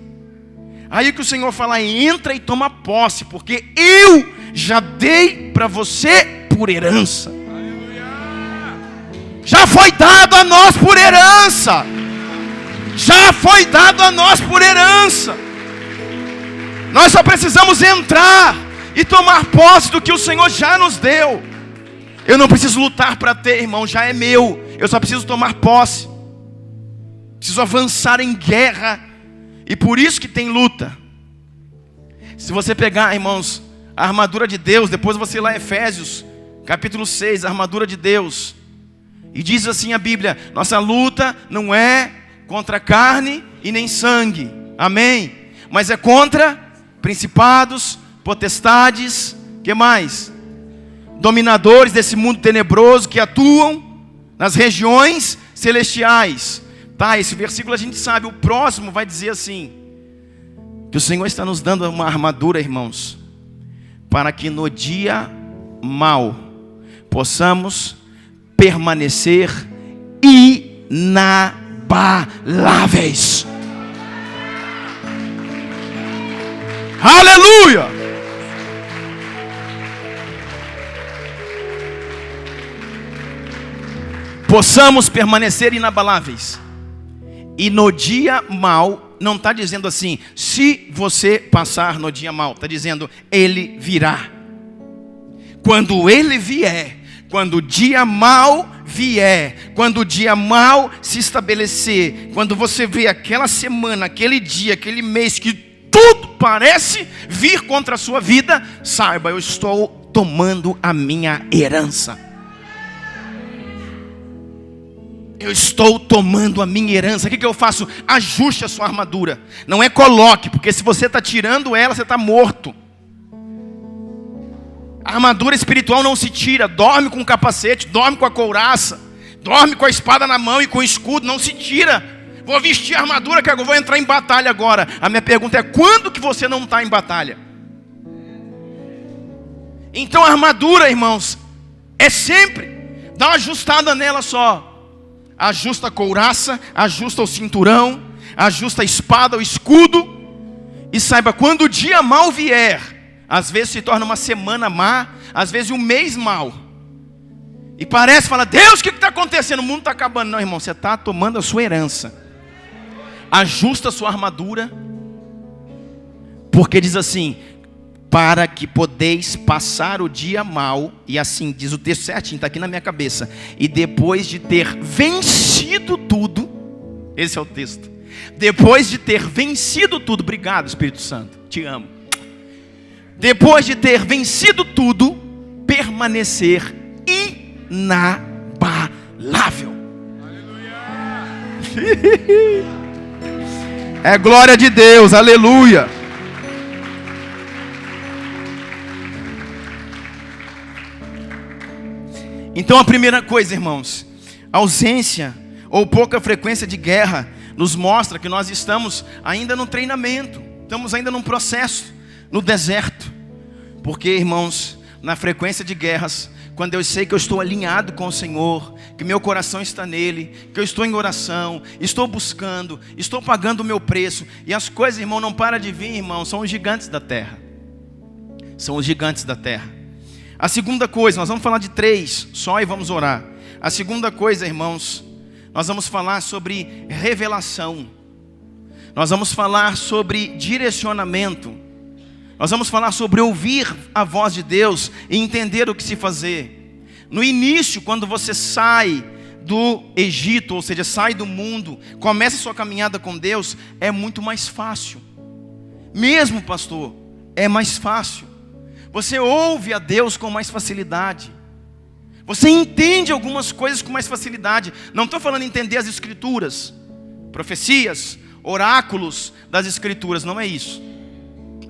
Aí que o Senhor fala, entra e toma posse, porque eu já dei para você por herança. Já foi dado a nós por herança. Já foi dado a nós por herança. Nós só precisamos entrar e tomar posse do que o Senhor já nos deu. Eu não preciso lutar para ter, irmão, já é meu. Eu só preciso tomar posse. Preciso avançar em guerra. E por isso que tem luta. Se você pegar, irmãos, a armadura de Deus, depois você lá em Efésios, capítulo 6, a armadura de Deus. E diz assim a Bíblia, nossa luta não é contra carne e nem sangue. Amém? Mas é contra principados, potestades, que mais? Dominadores desse mundo tenebroso que atuam nas regiões celestiais. Tá, esse versículo a gente sabe. O próximo vai dizer assim, que o Senhor está nos dando uma armadura, irmãos, para que no dia mau possamos permanecer inabaláveis. Aleluia! Possamos permanecer inabaláveis. E no dia mau, não está dizendo assim, se você passar no dia mau, está dizendo, ele virá. Quando ele vier, quando o dia mau vier, quando o dia mau se estabelecer, quando você vê aquela semana, aquele dia, aquele mês, que tudo parece vir contra a sua vida, saiba, eu estou tomando a minha herança. Eu estou tomando a minha herança. O que eu faço? Ajuste a sua armadura. Não é coloque, porque se você está tirando ela, você está morto. A armadura espiritual não se tira. Dorme com o capacete, dorme com a couraça, dorme com a espada na mão e com o escudo. Não se tira. Vou vestir a armadura que eu vou entrar em batalha agora. A minha pergunta é, quando que você não está em batalha? Então a armadura, irmãos, é sempre. Dá uma ajustada nela só. Ajusta a couraça, ajusta o cinturão, ajusta a espada, o escudo. E saiba, quando o dia mau vier, às vezes se torna uma semana má, às vezes um mês mau. E parece, fala, Deus, o que está acontecendo? O mundo está acabando. Não, irmão, você está tomando a sua herança. Ajusta a sua armadura. Porque diz assim, para que podeis passar o dia mau. E assim, diz o texto certinho, está aqui na minha cabeça. E depois de ter vencido tudo. Esse é o texto. Depois de ter vencido tudo. Obrigado, Espírito Santo, te amo. Depois de ter vencido tudo, permanecer inabalável. É glória de Deus, aleluia. Então a primeira coisa, irmãos, a ausência ou pouca frequência de guerra nos mostra que nós estamos ainda no treinamento, estamos ainda num processo, no deserto. Porque, irmãos, na frequência de guerras, quando eu sei que eu estou alinhado com o Senhor, que meu coração está nele, que eu estou em oração, estou buscando, estou pagando o meu preço, e as coisas, irmão, não param de vir, irmão, são os gigantes da terra. São os gigantes da terra. A segunda coisa, nós vamos falar de 3 só e vamos orar. A segunda coisa, irmãos, nós vamos falar sobre revelação. Nós vamos falar sobre direcionamento. Nós vamos falar sobre ouvir a voz de Deus e entender o que se fazer. No início, quando você sai do Egito, ou seja, sai do mundo, começa a sua caminhada com Deus, é muito mais fácil. Mesmo, pastor, é mais fácil. Você ouve a Deus com mais facilidade. Você entende algumas coisas com mais facilidade. Não estou falando em entender as escrituras, profecias, oráculos das escrituras, não é isso.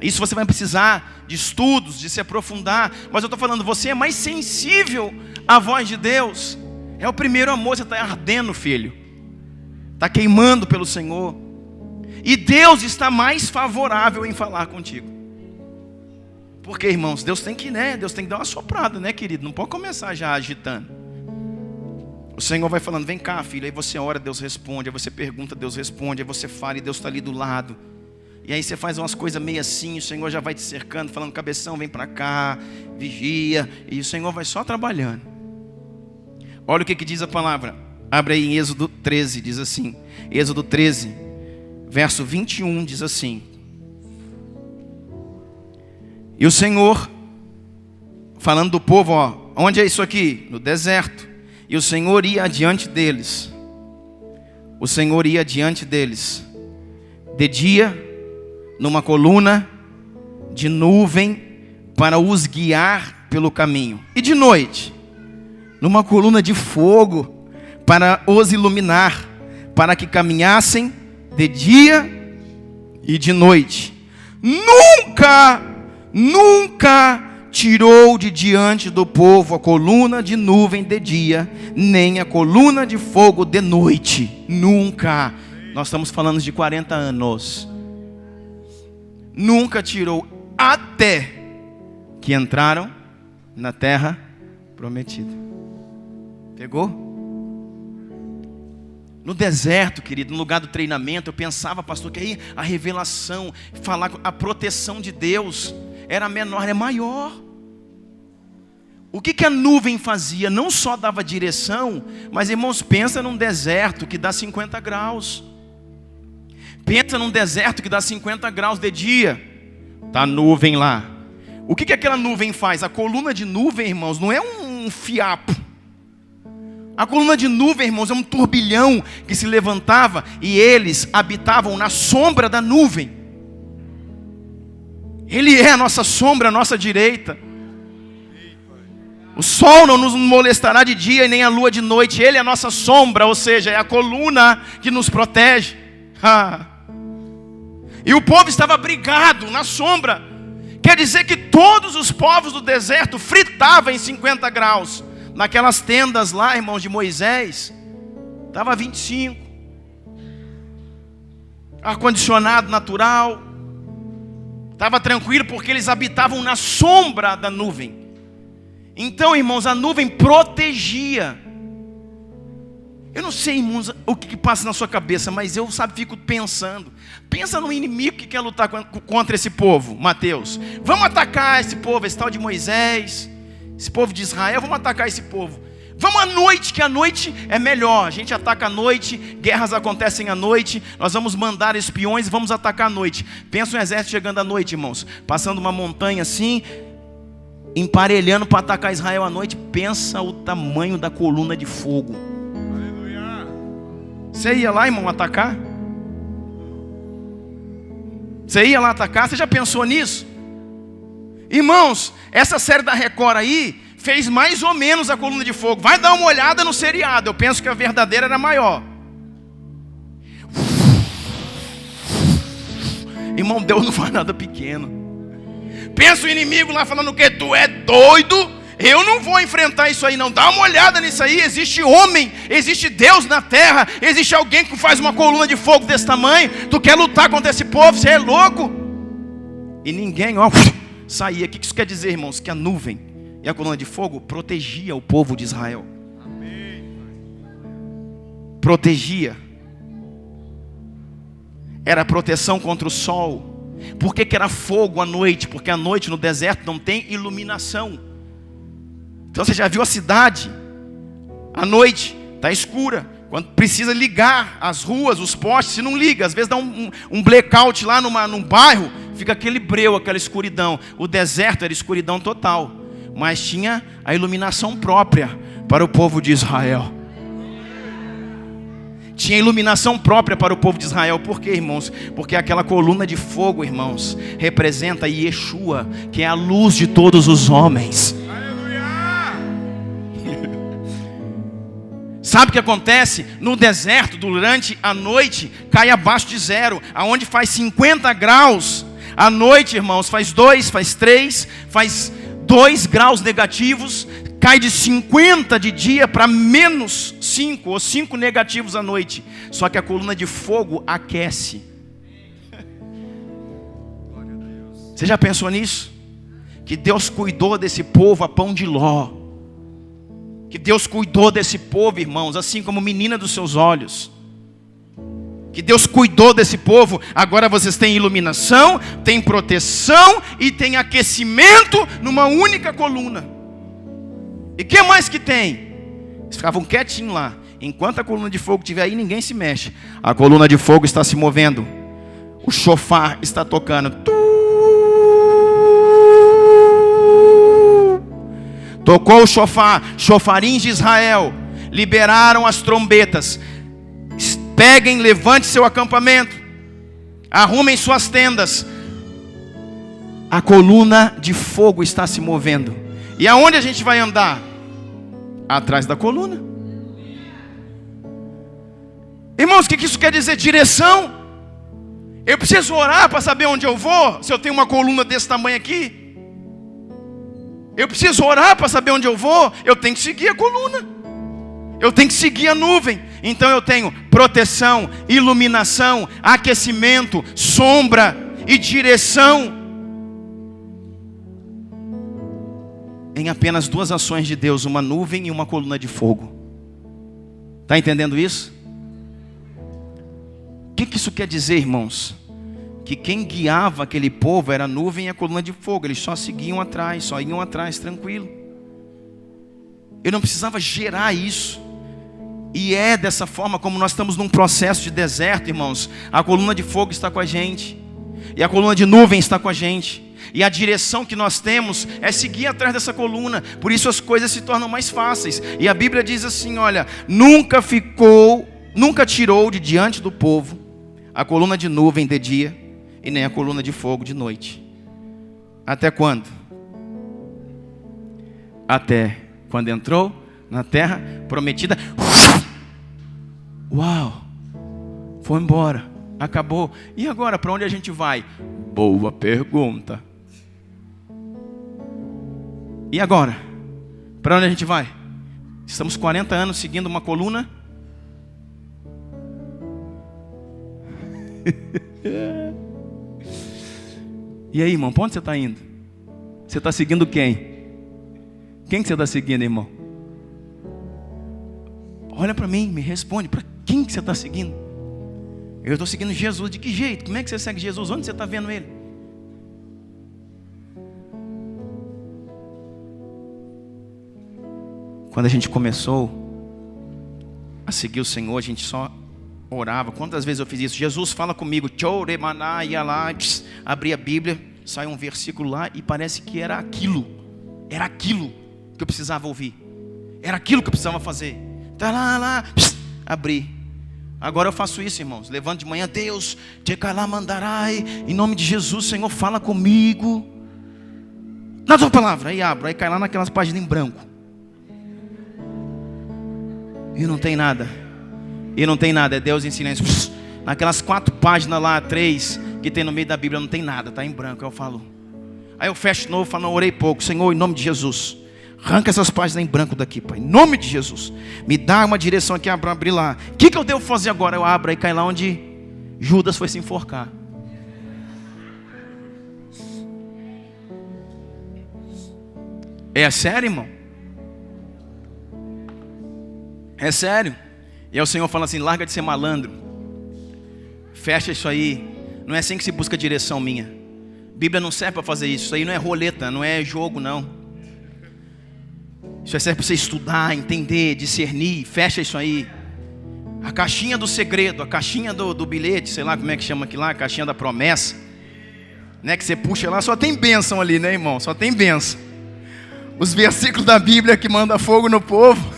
Isso você vai precisar de estudos, de se aprofundar. Mas eu estou falando, você é mais sensível à voz de Deus. É o primeiro amor, você está ardendo, filho. Está queimando pelo Senhor. E Deus está mais favorável em falar contigo. Porque, irmãos, Deus tem que dar uma soprada, né, querido? Não pode começar já agitando. O Senhor vai falando, vem cá, filho. Aí você ora, Deus responde. Aí você pergunta, Deus responde. Aí você fala e Deus está ali do lado. E aí você faz umas coisas meio assim, o Senhor já vai te cercando, falando, cabeção, vem para cá, vigia. E o Senhor vai só trabalhando. Olha o que diz a palavra. Abre aí em Êxodo 13, diz assim. Êxodo 13, verso 21, diz assim. E o Senhor, falando do povo, ó, onde é isso aqui? No deserto. E o Senhor ia adiante deles. O Senhor ia adiante deles. De dia, numa coluna de nuvem, para os guiar pelo caminho. E de noite, numa coluna de fogo, para os iluminar, para que caminhassem de dia e de noite. Nunca tirou de diante do povo a coluna de nuvem de dia, nem a coluna de fogo de noite. Nunca. Nós estamos falando de 40 anos. Nunca tirou, até que entraram na terra prometida. Pegou? No deserto, querido, no lugar do treinamento, eu pensava, pastor, que aí a revelação, falar a proteção de Deus era menor, é maior. O que a nuvem fazia? Não só dava direção, mas, irmãos, pensa num deserto que dá 50 graus. Pensa num deserto que dá 50 graus de dia. Está a nuvem lá. O que aquela nuvem faz? A coluna de nuvem, irmãos, não é um fiapo. A coluna de nuvem, irmãos, é um turbilhão que se levantava e eles habitavam na sombra da nuvem. Ele é a nossa sombra, a nossa direita. O sol não nos molestará de dia e nem a lua de noite. Ele é a nossa sombra, ou seja, é a coluna que nos protege. E o povo estava abrigado na sombra. Quer dizer que todos os povos do deserto fritavam em 50 graus. Naquelas tendas lá, irmãos, de Moisés, estava 25. Ar-condicionado natural. Estava tranquilo porque eles habitavam na sombra da nuvem. Então, irmãos, a nuvem protegia. Eu não sei, irmãos, o que passa na sua cabeça, mas eu, fico pensando. Pensa no inimigo que quer lutar contra esse povo, Mateus. Vamos atacar esse povo, esse tal de Moisés, esse povo de Israel, vamos atacar esse povo. Vamos à noite, que a noite é melhor. A gente ataca à noite, guerras acontecem à noite. Nós vamos mandar espiões e vamos atacar à noite. Pensa um exército chegando à noite, irmãos, passando uma montanha assim, emparelhando para atacar Israel à noite. Pensa o tamanho da coluna de fogo. Aleluia. Você ia lá, irmão, atacar? Você ia lá atacar? Você já pensou nisso? Irmãos, essa série da Record aí fez mais ou menos a coluna de fogo. Vai dar uma olhada no seriado. Eu penso que a verdadeira era maior. Irmão, Deus não faz nada pequeno. Pensa o inimigo lá falando que tu é doido. Eu não vou enfrentar isso aí não. Dá uma olhada nisso aí. Existe homem, existe Deus na terra. Existe alguém que faz uma coluna de fogo desse tamanho. Tu quer lutar contra esse povo? Você é louco? E ninguém, saía. O que isso quer dizer, irmãos? Que a nuvem e a coluna de fogo protegia o povo de Israel. Amém. Protegia. Era proteção contra o sol. Por que era fogo à noite? Porque à noite no deserto não tem iluminação. Então você já viu a cidade à noite, está escura. Quando precisa ligar as ruas, os postes, se não liga, às vezes dá um blackout lá num bairro, fica aquele breu, aquela escuridão. O deserto era escuridão total, mas tinha a iluminação própria para o povo de Israel. Tinha iluminação própria para o povo de Israel. Por quê, irmãos? Porque aquela coluna de fogo, irmãos, representa Yeshua, que é a luz de todos os homens. Sabe o que acontece? No deserto, durante a noite, cai abaixo de zero. Aonde faz 50 graus, à noite, irmãos, faz 2, faz 3, faz 2 graus negativos. Cai de 50 de dia para menos 5, ou 5 negativos à noite. Só que a coluna de fogo aquece. Você já pensou nisso? Que Deus cuidou desse povo a pão de ló. Que Deus cuidou desse povo, irmãos, assim como menina dos seus olhos. Que Deus cuidou desse povo. Agora vocês têm iluminação, têm proteção e têm aquecimento numa única coluna. E o que mais que tem? Eles ficavam quietinhos lá. Enquanto a coluna de fogo estiver aí, ninguém se mexe. A coluna de fogo está se movendo. O shofar está tocando. Tocou o shofar. Shofarins de Israel liberaram as trombetas. Peguem, levante seu acampamento. Arrumem suas tendas. A coluna de fogo está se movendo. E aonde a gente vai andar? Atrás da coluna. Irmãos, o que isso quer dizer? Direção. Eu preciso orar para saber onde eu vou, se eu tenho uma coluna desse tamanho aqui. Eu preciso orar para saber onde eu vou. Eu tenho que seguir a coluna. Eu tenho que seguir a nuvem. Então eu tenho proteção, iluminação, aquecimento, sombra e direção. Em apenas 2 ações de Deus, uma nuvem e uma coluna de fogo. Está entendendo isso? O que isso quer dizer, irmãos? Que quem guiava aquele povo era a nuvem e a coluna de fogo. Eles só seguiam atrás, só iam atrás, tranquilo. Eu não precisava gerar isso. E é dessa forma como nós estamos num processo de deserto, irmãos. A coluna de fogo está com a gente. E a coluna de nuvem está com a gente. E a direção que nós temos é seguir atrás dessa coluna. Por isso as coisas se tornam mais fáceis. E a Bíblia diz assim, olha: nunca tirou de diante do povo a coluna de nuvem de dia e nem a coluna de fogo de noite. Até quando? Até quando entrou na terra prometida. Uau! Foi embora, acabou. E agora, para onde a gente vai? Boa pergunta. E agora? Para onde a gente vai? Estamos 40 anos seguindo uma coluna. E aí, irmão, para onde você está indo? Você está seguindo quem? Quem que você está seguindo, irmão? Olha para mim, me responde. Para quem que você está seguindo? Eu estou seguindo Jesus. De que jeito? Como é que você segue Jesus? Onde você está vendo Ele? Quando a gente começou a seguir o Senhor, a gente só orava. Quantas vezes eu fiz isso? Jesus, fala comigo. Abri a Bíblia, sai um versículo lá e parece que era aquilo. Era aquilo que eu precisava ouvir. Era aquilo que eu precisava fazer. Tá lá, abri. Agora eu faço isso, irmãos. Levanto de manhã, Deus, mandarai, em nome de Jesus, Senhor, fala comigo. Na tua palavra, aí abro, aí cai lá naquelas páginas em branco. E não tem nada. É Deus em silêncio. Naquelas 4 páginas lá, 3, que tem no meio da Bíblia, não tem nada, está em branco. Eu falo. Aí eu fecho de novo, falo, não, orei pouco. Senhor, em nome de Jesus, arranca essas páginas em branco daqui, Pai. Em nome de Jesus, me dá uma direção aqui, abrir lá. O que eu devo fazer agora? Eu abro, aí cai lá onde Judas foi se enforcar. É sério, irmão? É sério? E aí o Senhor fala assim, larga de ser malandro. Fecha isso aí. Não é assim que se busca direção minha. Bíblia não serve para fazer isso. Isso aí não é roleta, não é jogo, não. Isso serve para você estudar, entender, discernir. Fecha isso aí. A caixinha do segredo, a caixinha do bilhete, sei lá como é que chama aquilo lá, a caixinha da promessa, né, que você puxa lá, só tem bênção ali, né, irmão? Só tem bênção. Os versículos da Bíblia que manda fogo no povo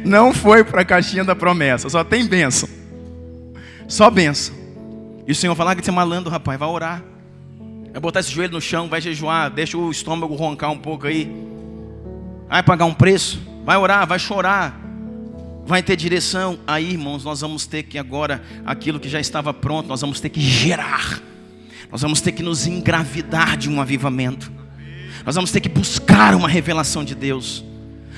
não foi para a caixinha da promessa, só tem bênção. Só bênção. E o Senhor fala, que você é malandro, rapaz, vai orar. Vai botar esse joelho no chão, vai jejuar, deixa o estômago roncar um pouco aí. Vai pagar um preço, vai orar, vai chorar, vai ter direção. Aí, irmãos, nós vamos ter que agora, aquilo que já estava pronto, nós vamos ter que gerar. Nós vamos ter que nos engravidar de um avivamento. Nós vamos ter que buscar uma revelação de Deus.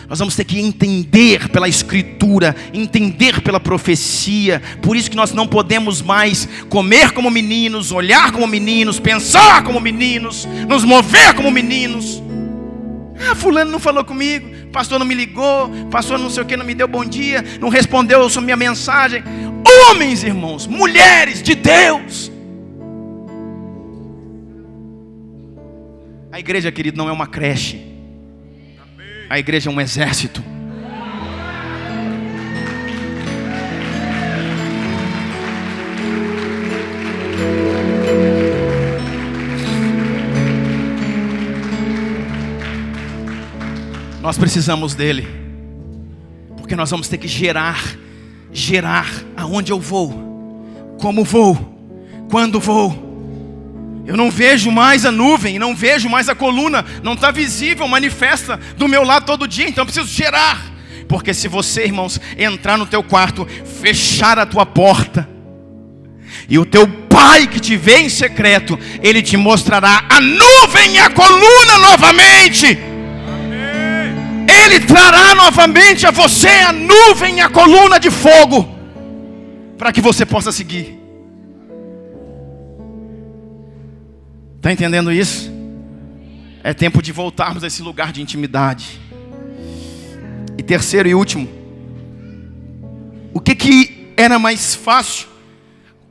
Nós vamos ter que entender pela Escritura, entender pela profecia. Por isso que nós não podemos mais comer como meninos, olhar como meninos, pensar como meninos, nos mover como meninos. Fulano não falou comigo, pastor não me ligou, pastor não sei o que, não me deu bom dia, não respondeu a minha mensagem. Homens, irmãos, mulheres de Deus. A igreja, querido, não é uma creche. A igreja é um exército. Nós precisamos dele, porque nós vamos ter que gerar aonde eu vou, como vou, quando vou. Eu não vejo mais a nuvem, não vejo mais a coluna, não está visível, manifesta do meu lado todo dia, então eu preciso gerar. Porque se você, irmãos, entrar no teu quarto, fechar a tua porta, e o teu Pai que te vê em secreto, Ele te mostrará a nuvem e a coluna novamente. Amém. Ele trará novamente a você a nuvem e a coluna de fogo, para que você possa seguir. Está entendendo isso? É tempo de voltarmos a esse lugar de intimidade. E terceiro e último, o que era mais fácil?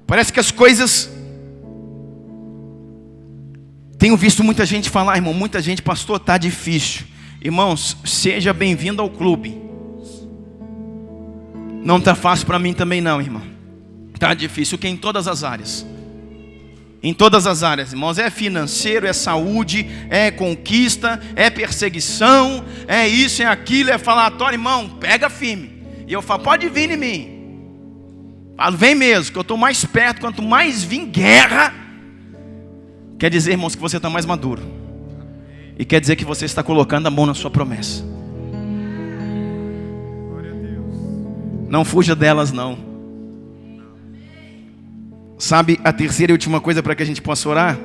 Parece que as coisas... Tenho visto muita gente falar, irmão, muita gente, pastor, está difícil. Irmãos, seja bem-vindo ao clube. Não está fácil para mim também não, irmão. Está difícil, que em todas as áreas. Em todas as áreas, irmãos, é financeiro, é saúde, é conquista, é perseguição, é isso, é aquilo, é falatório, irmão, pega firme. E eu falo, pode vir em mim. Falo, vem mesmo, que eu estou mais perto, quanto mais vir guerra, quer dizer, irmãos, que você está mais maduro. E quer dizer que você está colocando a mão na sua promessa. Não fuja delas não. Sabe a terceira e última coisa para que a gente possa orar?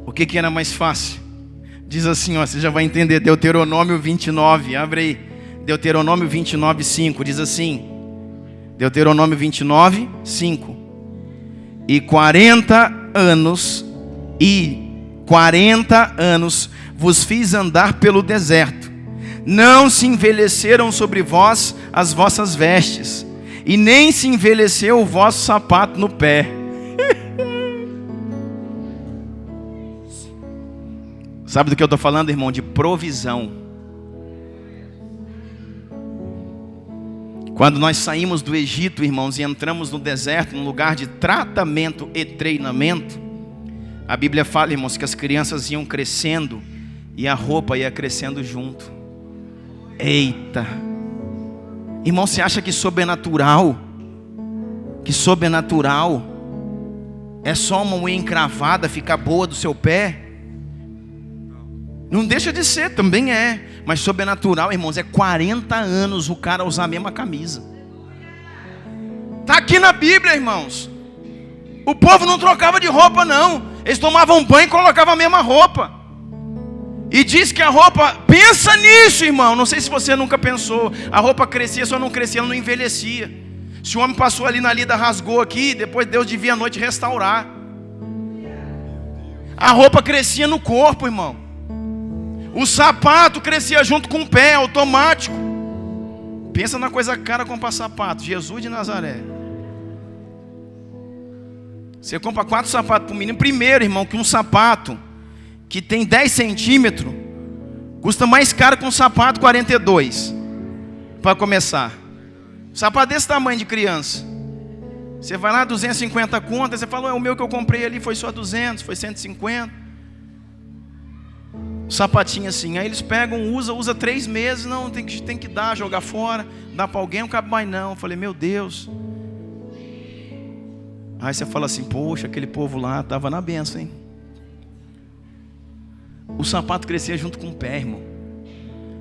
O que era mais fácil? Diz assim, ó, você já vai entender. Deuteronômio 29, abre aí. Deuteronômio 29, 5, diz assim. Deuteronômio 29, 5. E 40 anos vos fiz andar pelo deserto. Não se envelheceram sobre vós as vossas vestes, e nem se envelheceu o vosso sapato no pé. Sabe do que eu estou falando, irmão? De provisão. Quando nós saímos do Egito, irmãos, e entramos no deserto, num lugar de tratamento e treinamento, a Bíblia fala, irmãos, que as crianças iam crescendo e a roupa ia crescendo junto. Eita! Irmão, você acha que sobrenatural é só uma unha encravada ficar boa do seu pé? Não deixa de ser, também é. Mas sobrenatural, irmãos, é 40 anos o cara usar a mesma camisa. Está aqui na Bíblia, irmãos. O povo não trocava de roupa, não. Eles tomavam banho e colocavam a mesma roupa. E diz que a roupa, pensa nisso, irmão. Não sei se você nunca pensou. A roupa crescia, só não crescia, ela não envelhecia. Se o homem passou ali na lida, rasgou aqui, depois Deus devia à noite restaurar. A roupa crescia no corpo, irmão. O sapato crescia junto com o pé, automático. Pensa na coisa cara comprar sapato. Jesus de Nazaré. Você compra 4 sapatos para o menino. Primeiro, irmão, que um sapato que tem 10 centímetros custa mais caro que um sapato 42. Para começar. Sapato desse tamanho de criança. Você vai lá, 250 contas. Você fala, o meu que eu comprei ali foi só 200, foi 150. Sapatinho assim, aí eles pegam, usa 3 meses, não, tem que dar, jogar fora, dá para alguém, não cabe mais não. Eu falei, meu Deus. Aí você fala assim, poxa, aquele povo lá estava na benção, hein? O sapato crescia junto com o pé, irmão.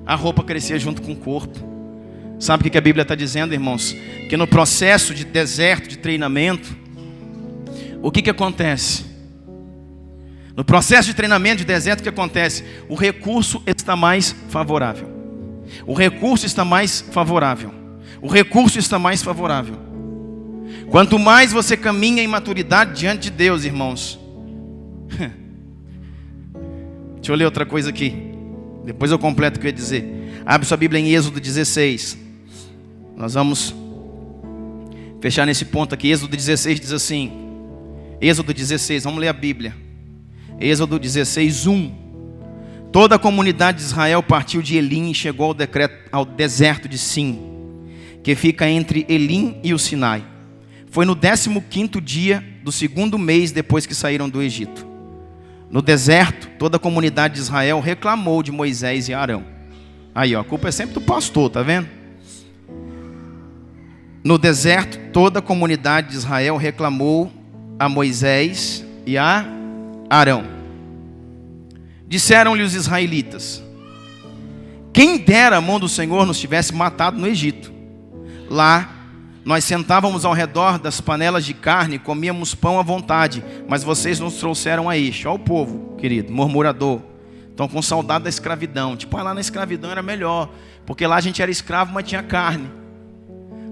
A roupa crescia junto com o corpo. Sabe o que a Bíblia está dizendo, irmãos? Que no processo de deserto, de treinamento, o que acontece? No processo de treinamento de deserto, o que acontece? O recurso está mais favorável. O recurso está mais favorável. O recurso está mais favorável. Quanto mais você caminha em maturidade diante de Deus, irmãos. Deixa eu ler outra coisa aqui. Depois eu completo o que eu ia dizer. Abre sua Bíblia em Êxodo 16. Nós vamos fechar nesse ponto aqui. Êxodo 16 diz assim. Êxodo 16, vamos ler a Bíblia. Êxodo 16, 1. Toda a comunidade de Israel partiu de Elim e chegou ao deserto de Sim, que fica entre Elim e o Sinai. Foi no 15º dia do 2º mês depois que saíram do Egito. No deserto, toda a comunidade de Israel reclamou de Moisés e Arão. Aí, ó, a culpa é sempre do pastor, tá vendo? No deserto, toda a comunidade de Israel reclamou a Moisés e a Arão. Disseram-lhe os israelitas: quem dera a mão do Senhor nos tivesse matado no Egito. Lá nós sentávamos ao redor das panelas de carne e comíamos pão à vontade, mas vocês nos trouxeram a este. Olha o povo, querido, murmurador. Estão com saudade da escravidão. Tipo, lá na escravidão era melhor, porque lá a gente era escravo, mas tinha carne.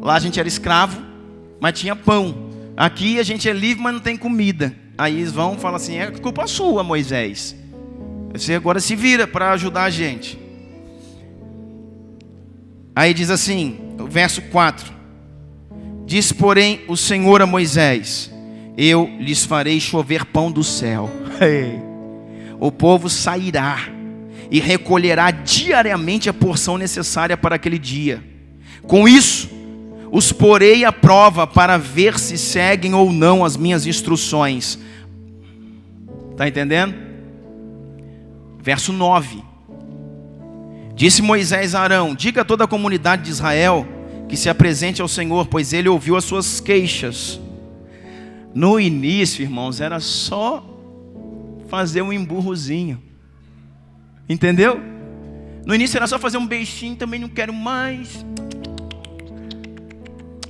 Lá a gente era escravo, mas tinha pão. Aqui a gente é livre, mas não tem comida. Aí eles vão e falam assim, é culpa sua, Moisés. Você agora se vira para ajudar a gente. Aí diz assim, o verso 4. Diz, porém, o Senhor a Moisés: eu lhes farei chover pão do céu. O povo sairá e recolherá diariamente a porção necessária para aquele dia. Com isso, os porei à prova para ver se seguem ou não as minhas instruções. Está entendendo? Verso 9. Disse Moisés a Arão: diga a toda a comunidade de Israel que se apresente ao Senhor, pois ele ouviu as suas queixas. No início, irmãos, era só fazer um emburrozinho. Entendeu? No início era só fazer um beijinho, também não quero mais.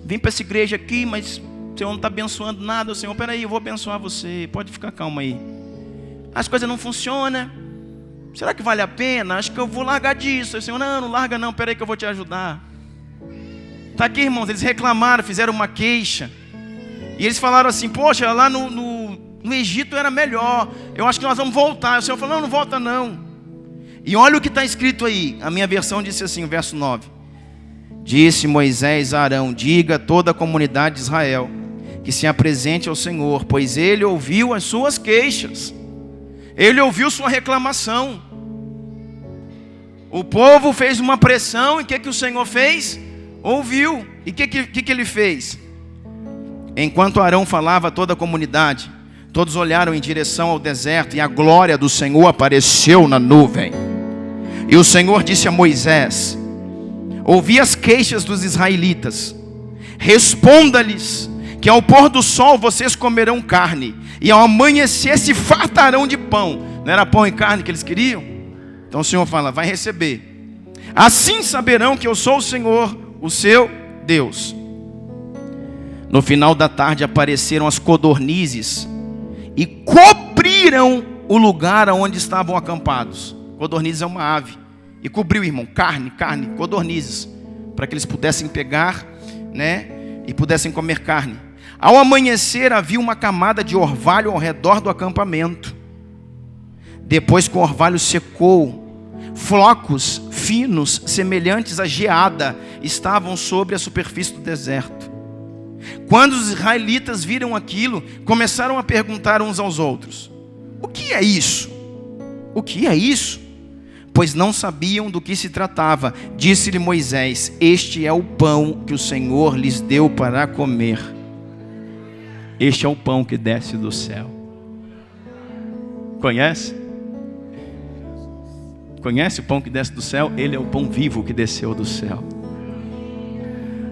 Vim para essa igreja aqui, mas o Senhor não está abençoando nada. O Senhor, peraí, eu vou abençoar você. Pode ficar calmo aí. As coisas não funcionam. Será que vale a pena? Acho que eu vou largar disso. O Senhor, não larga não, peraí que eu vou te ajudar. Está aqui, irmãos, eles reclamaram, fizeram uma queixa. E eles falaram assim, poxa, lá no Egito era melhor. Eu acho que nós vamos voltar. O Senhor falou, não volta não. E olha o que está escrito aí. A minha versão disse assim, o verso 9. Disse Moisés a Arão: diga a toda a comunidade de Israel que se apresente ao Senhor, pois ele ouviu as suas queixas. Ele ouviu sua reclamação. O povo fez uma pressão, e o que o Senhor fez? Ouviu. E o que ele fez? Enquanto Arão falava a toda a comunidade, todos olharam em direção ao deserto, e a glória do Senhor apareceu na nuvem. E o Senhor disse a Moisés: ouvi as queixas dos israelitas, responda-lhes que ao pôr do sol vocês comerão carne, e ao amanhecer se fartarão de pão. Não era pão e carne que eles queriam? Então o Senhor fala: vai receber. Assim saberão que eu sou o Senhor, o seu Deus. No final da tarde apareceram as codornizes e cobriram o lugar onde estavam acampados. Codornizes é uma ave. E cobriu, irmão, carne, codornizes, para que eles pudessem pegar, né, e pudessem comer carne. Ao amanhecer havia uma camada de orvalho ao redor do acampamento. Depois que o orvalho secou, flocos finos, semelhantes a geada, estavam sobre a superfície do deserto. Quando os israelitas viram aquilo, começaram a perguntar uns aos outros: o que é isso? O que é isso? Pois não sabiam do que se tratava. Disse-lhe Moisés: este é o pão que o Senhor lhes deu para comer. Este é o pão que desce do céu. Conhece? Conhece o pão que desce do céu? Ele é o pão vivo que desceu do céu.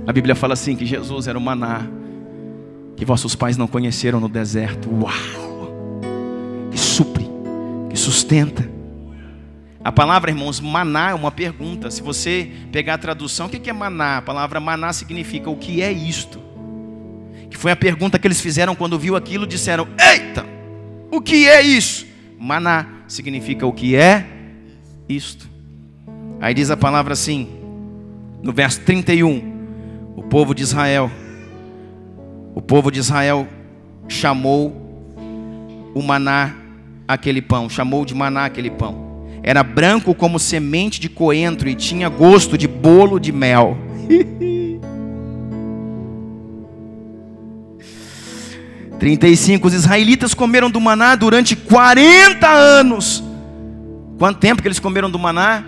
A Bíblia fala assim, que Jesus era o maná que vossos pais não conheceram no deserto. Uau! Que supre, que sustenta. A palavra, irmãos, maná é uma pergunta. Se você pegar a tradução, o que é maná? A palavra maná significa: o que é isto? Que foi a pergunta que eles fizeram quando viu aquilo. Disseram: eita, o que é isso? Maná significa: o que é isto? Aí diz a palavra assim, no verso 31, o povo de Israel chamou o maná aquele pão, chamou de maná aquele pão. Era branco como semente de coentro e tinha gosto de bolo de mel. 35. Os israelitas comeram do maná durante 40 anos. Quanto tempo que eles comeram do maná?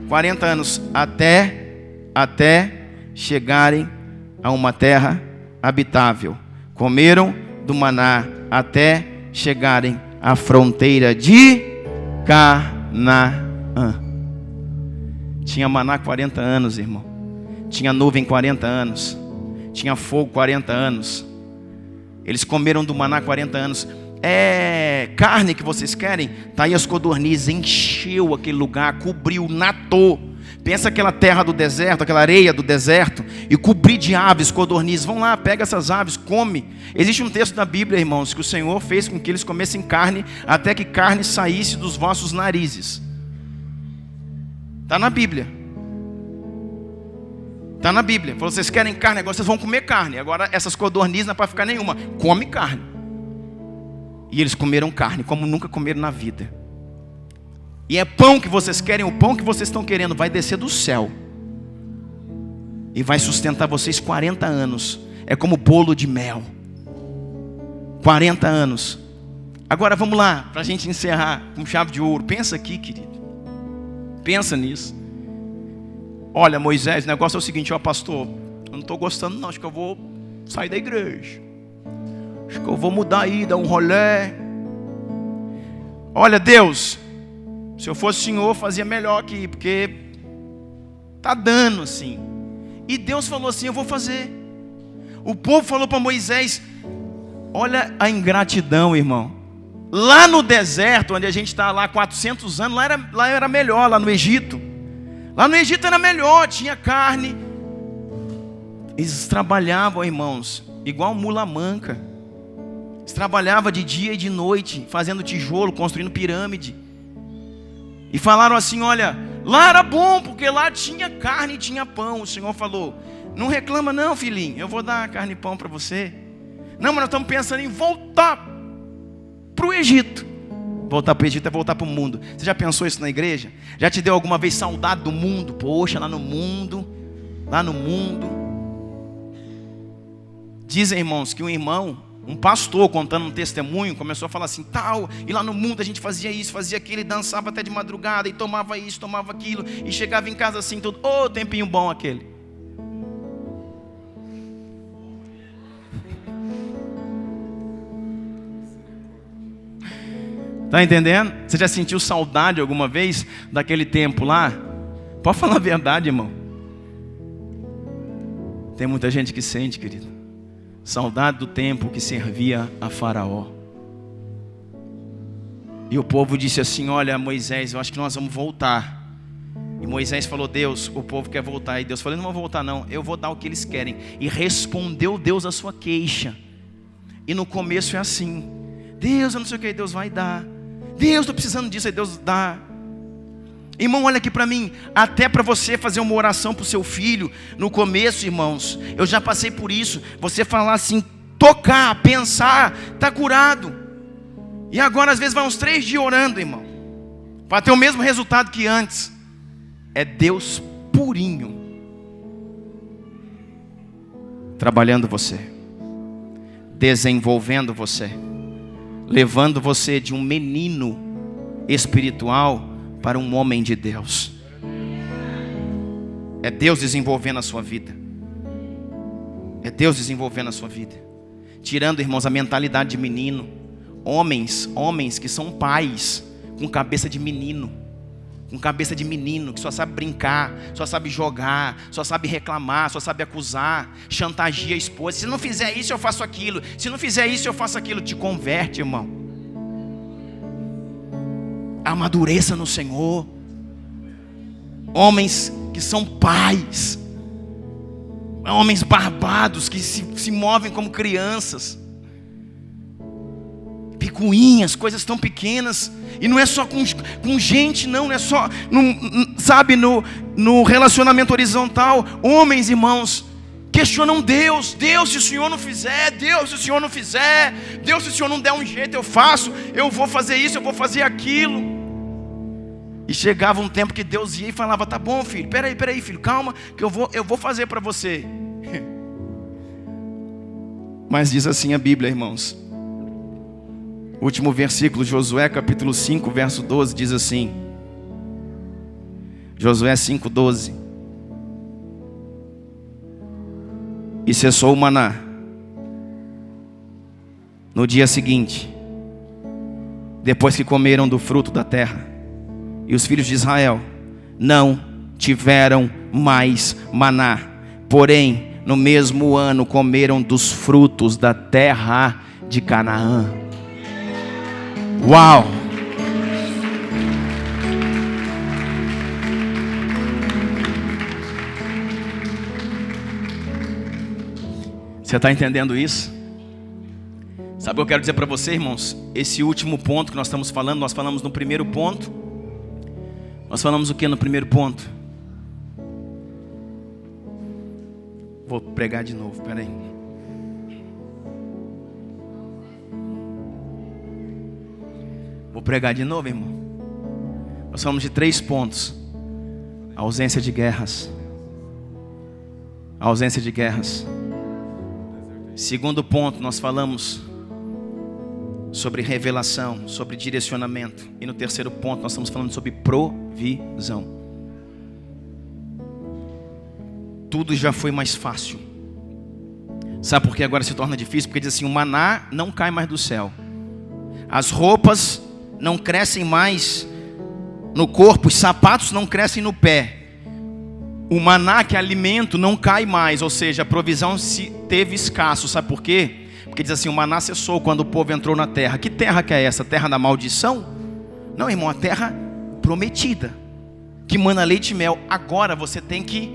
40 anos. Até chegarem a uma terra habitável. Comeram do maná até chegarem à fronteira de Canaã. Tinha maná 40 anos, irmão. Tinha nuvem 40 anos. Tinha fogo 40 anos. Eles comeram do maná 40 anos. É carne que vocês querem? Tá aí as codornizes. Encheu aquele lugar, cobriu, natou. Pensa aquela terra do deserto, aquela areia do deserto, e cobrir de aves, codornizes. Vão lá, pega essas aves, come. Existe um texto da Bíblia, irmãos, que o Senhor fez com que eles comessem carne, até que carne saísse dos vossos narizes. Está na Bíblia. Está na Bíblia. Falou: vocês querem carne, agora vocês vão comer carne. Agora essas codornizes não é para ficar nenhuma. Come carne. E eles comeram carne como nunca comeram na vida. E é pão que vocês querem, o pão que vocês estão querendo vai descer do céu e vai sustentar vocês 40 anos. É como bolo de mel. 40 anos. Agora vamos lá, para a gente encerrar com chave de ouro. Pensa aqui, querido. Pensa nisso. Olha, Moisés, o negócio é o seguinte: ó, pastor, eu não estou gostando não, acho que eu vou sair da igreja. Acho que eu vou mudar aí, dar um rolê. Olha, Deus, se eu fosse o Senhor, fazia melhor aqui, porque tá dando assim. E Deus falou assim: eu vou fazer. O povo falou para Moisés. Olha a ingratidão, irmão. Lá no deserto, onde a gente está lá 400 anos, lá era melhor, lá no Egito. Lá no Egito era melhor, tinha carne. Eles trabalhavam, irmãos, igual mula manca. Eles trabalhavam de dia e de noite, fazendo tijolo, construindo pirâmide. E falaram assim: olha, lá era bom, porque lá tinha carne e tinha pão. O Senhor falou: não reclama não, filhinho, eu vou dar carne e pão para você. Não, mas nós estamos pensando em voltar para o Egito. Voltar para o Egito é voltar para o mundo. Você já pensou isso na igreja? Já te deu alguma vez saudade do mundo? Poxa, lá no mundo. Dizem, irmãos, que um pastor contando um testemunho, começou a falar assim, tal, e lá no mundo a gente fazia isso, fazia aquilo, e dançava até de madrugada, e tomava isso, tomava aquilo, e chegava em casa assim, tudo, tempinho bom aquele. Está entendendo? Você já sentiu saudade alguma vez daquele tempo lá? Pode falar a verdade, irmão. Tem muita gente que sente, querido. Saudade do tempo que servia a Faraó. E o povo disse assim, olha Moisés, eu acho que nós vamos voltar. E Moisés falou, Deus, o povo quer voltar. E Deus falou, não vão voltar não, eu vou dar o que eles querem. E respondeu Deus a sua queixa. E no começo é assim, Deus, eu não sei o que, Deus vai dar. Deus, estou precisando disso, aí Deus dá. Irmão, olha aqui para mim, até para você fazer uma oração para o seu filho, no começo, irmãos, eu já passei por isso, você falar assim, tocar, pensar, está curado. E agora às vezes vai uns 3 dias orando, irmão, para ter o mesmo resultado que antes. É Deus purinho trabalhando você, desenvolvendo você, levando você de um menino espiritual para um homem de Deus. É Deus desenvolvendo a sua vida. É Deus desenvolvendo a sua vida. Tirando, irmãos, a mentalidade de menino. Homens que são pais com cabeça de menino. Com cabeça de menino, que só sabe brincar, só sabe jogar, só sabe reclamar, só sabe acusar, chantageia a esposa. Se não fizer isso, eu faço aquilo. Se não fizer isso, eu faço aquilo. Te converte, irmão. Amadureça no Senhor. Homens que são pais. Homens barbados que se movem como crianças. Picuinhas, coisas tão pequenas. E não é só com gente, não é só, no relacionamento horizontal. Homens, irmãos, questionam Deus. Deus, se o Senhor não fizer. Deus, se o Senhor não fizer. Deus, se o Senhor não der um jeito, eu faço. Eu vou fazer isso, eu vou fazer aquilo. E chegava um tempo que Deus ia e falava, tá bom, filho, peraí, filho, calma, que eu vou fazer para você. Mas diz assim a Bíblia, irmãos. Último versículo, Josué capítulo 5, verso 12, diz assim. Josué 5, 12. E cessou o maná no dia seguinte, depois que comeram do fruto da terra. E os filhos de Israel não tiveram mais maná. Porém, no mesmo ano comeram dos frutos da terra de Canaã. Uau! Você está entendendo isso? Sabe o que eu quero dizer para você, irmãos? Esse último ponto que nós estamos falando, nós falamos no primeiro ponto. Nós falamos o que no primeiro ponto? Vou pregar de novo, peraí. Vou pregar de novo, irmão. Nós falamos de 3 pontos. A ausência de guerras. A ausência de guerras. Segundo ponto, nós falamos sobre revelação, sobre direcionamento. E no terceiro ponto, nós estamos falando sobre provisão. Tudo já foi mais fácil. Sabe por que agora se torna difícil? Porque diz assim, o maná não cai mais do céu. As roupas não crescem mais no corpo, os sapatos não crescem no pé. O maná, que é alimento, não cai mais, ou seja, a provisão se teve escasso. Sabe por quê? Porque diz assim, o maná cessou quando o povo entrou na terra. Que terra que é essa? Terra da maldição? Não, irmão, a terra prometida, que mana leite e mel. Agora você tem que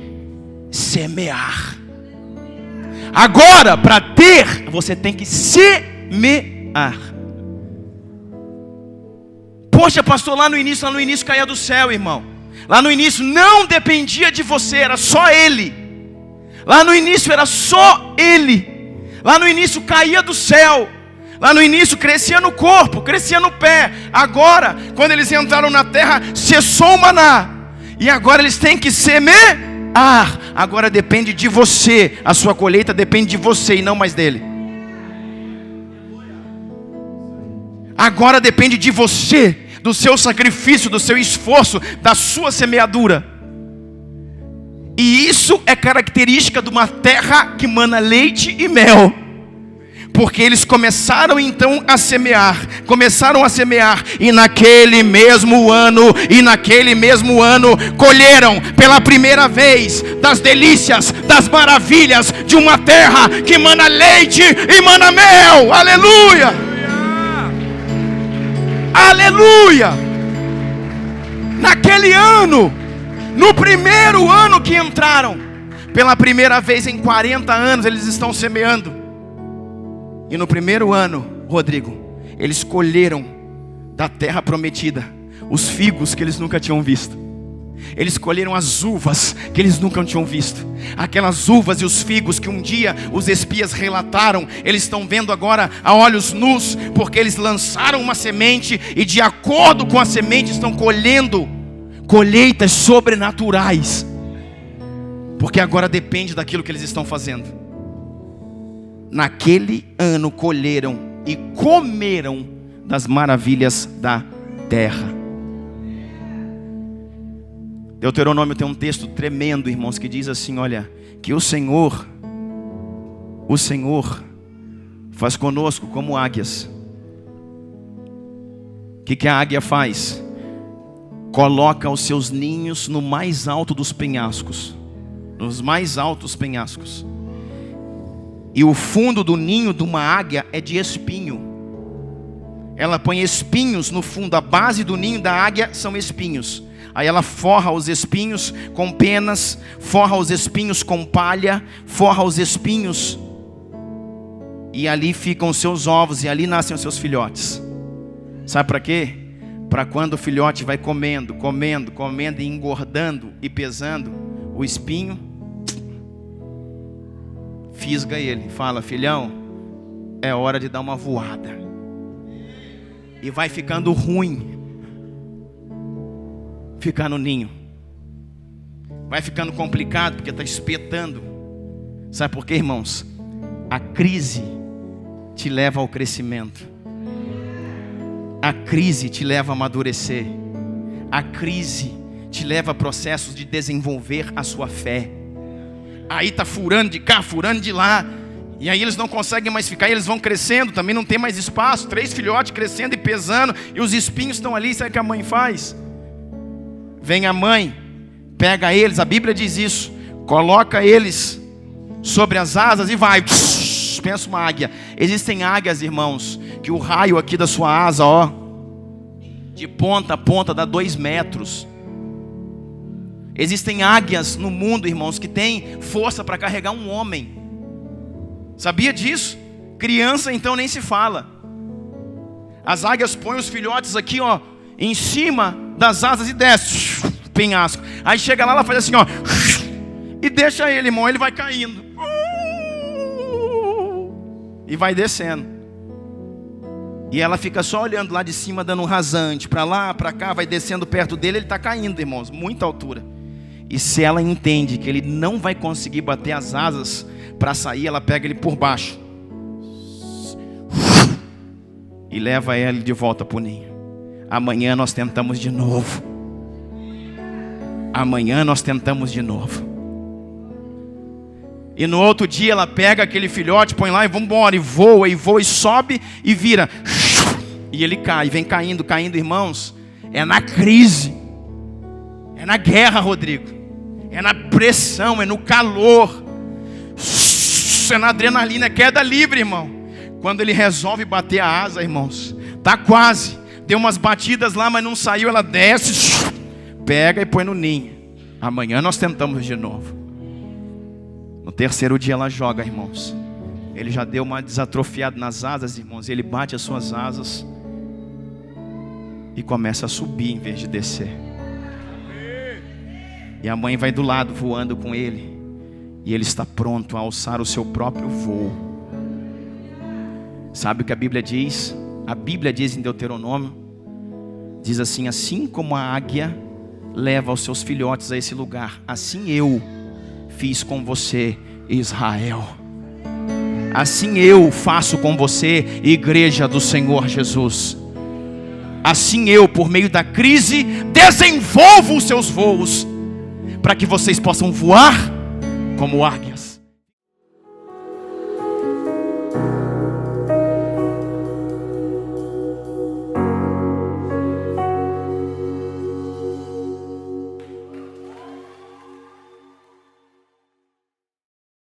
semear. Agora, para ter, você tem que semear. Poxa, pastor, lá no início caía do céu, irmão. Lá no início não dependia de você, era só Ele. Lá no início era só Ele. Lá no início caía do céu. Lá no início crescia no corpo, crescia no pé. Agora, quando eles entraram na terra, cessou o maná. E agora eles têm que semear. Agora depende de você. A sua colheita depende de você e não mais dele. Agora depende de você, do seu sacrifício, do seu esforço, da sua semeadura. E isso é característica de uma terra que mana leite e mel. Porque eles começaram então a semear. E naquele mesmo ano, colheram pela primeira vez das delícias, das maravilhas de uma terra que mana leite e mana mel. Aleluia! Aleluia! Naquele ano, no primeiro ano que entraram, pela primeira vez em 40 anos eles estão semeando. E no primeiro ano, Rodrigo, eles colheram da terra prometida os figos que eles nunca tinham visto. Eles colheram as uvas que eles nunca tinham visto. Aquelas uvas e os figos que um dia os espias relataram, eles estão vendo agora a olhos nus, porque eles lançaram uma semente e de acordo com a semente estão colhendo colheitas sobrenaturais. Porque agora depende daquilo que eles estão fazendo. Naquele ano colheram e comeram das maravilhas da terra. Deuteronômio tem um texto tremendo, irmãos, que diz assim, olha, que o Senhor faz conosco como águias. O que a águia faz? Coloca os seus ninhos no mais alto dos penhascos. Nos mais altos penhascos. E o fundo do ninho de uma águia é de espinho. Ela põe espinhos no fundo. A base do ninho da águia são espinhos. Aí ela forra os espinhos com penas, forra os espinhos com palha, forra os espinhos. E ali ficam os seus ovos e ali nascem os seus filhotes. Sabe para quê? Para quando o filhote vai comendo e engordando e pesando, o espinho fisga ele, fala, filhão, é hora de dar uma voada. E vai ficando ruim ficar no ninho. Vai ficando complicado porque está espetando. Sabe por quê, irmãos? A crise te leva ao crescimento. A crise te leva a amadurecer. A crise te leva a processos de desenvolver a sua fé. Aí está furando de cá, furando de lá. E aí eles não conseguem mais ficar, e eles vão crescendo, também não tem mais espaço. 3 filhotes crescendo e pesando, e os espinhos estão ali. Sabe o que a mãe faz? Vem a mãe, pega eles, a Bíblia diz isso, coloca eles sobre as asas e vai. Pensa uma águia. Existem águias, irmãos, que o raio aqui da sua asa, ó, de ponta a ponta dá 2 metros. Existem águias no mundo, irmãos, que têm força para carregar um homem. Sabia disso? Criança então nem se fala. As águias põem os filhotes aqui, ó, em cima das asas e desce penhasco. Aí chega lá, ela faz assim, ó, e deixa ele, irmão, ele vai caindo. E vai descendo. E ela fica só olhando lá de cima, dando um rasante, para lá, para cá, vai descendo perto dele, ele está caindo, irmãos, muita altura. E se ela entende que ele não vai conseguir bater as asas para sair, ela pega ele por baixo e leva ele de volta para o ninho. Amanhã nós tentamos de novo. Amanhã nós tentamos de novo. E no outro dia ela pega aquele filhote, põe lá e vamos embora. E voa e sobe e vira. E ele cai, vem caindo, irmãos. É na crise. É na guerra, Rodrigo. É na pressão, é no calor. É na adrenalina, é queda livre, irmão. Quando ele resolve bater a asa, irmãos, tá quase. Deu umas batidas lá, mas não saiu. Ela desce, pega e põe no ninho. Amanhã nós tentamos de novo. No terceiro dia ela joga, irmãos. Ele já deu uma desatrofiada nas asas, irmãos. Ele bate as suas asas e começa a subir em vez de descer. E a mãe vai do lado voando com ele. E ele está pronto a alçar o seu próprio voo. Sabe o que a Bíblia diz? A Bíblia diz em Deuteronômio, diz assim: assim como a águia leva os seus filhotes a esse lugar, assim eu fiz com você, Israel. Assim eu faço com você, igreja do Senhor Jesus. Assim eu, por meio da crise, desenvolvo os seus voos, para que vocês possam voar como águia.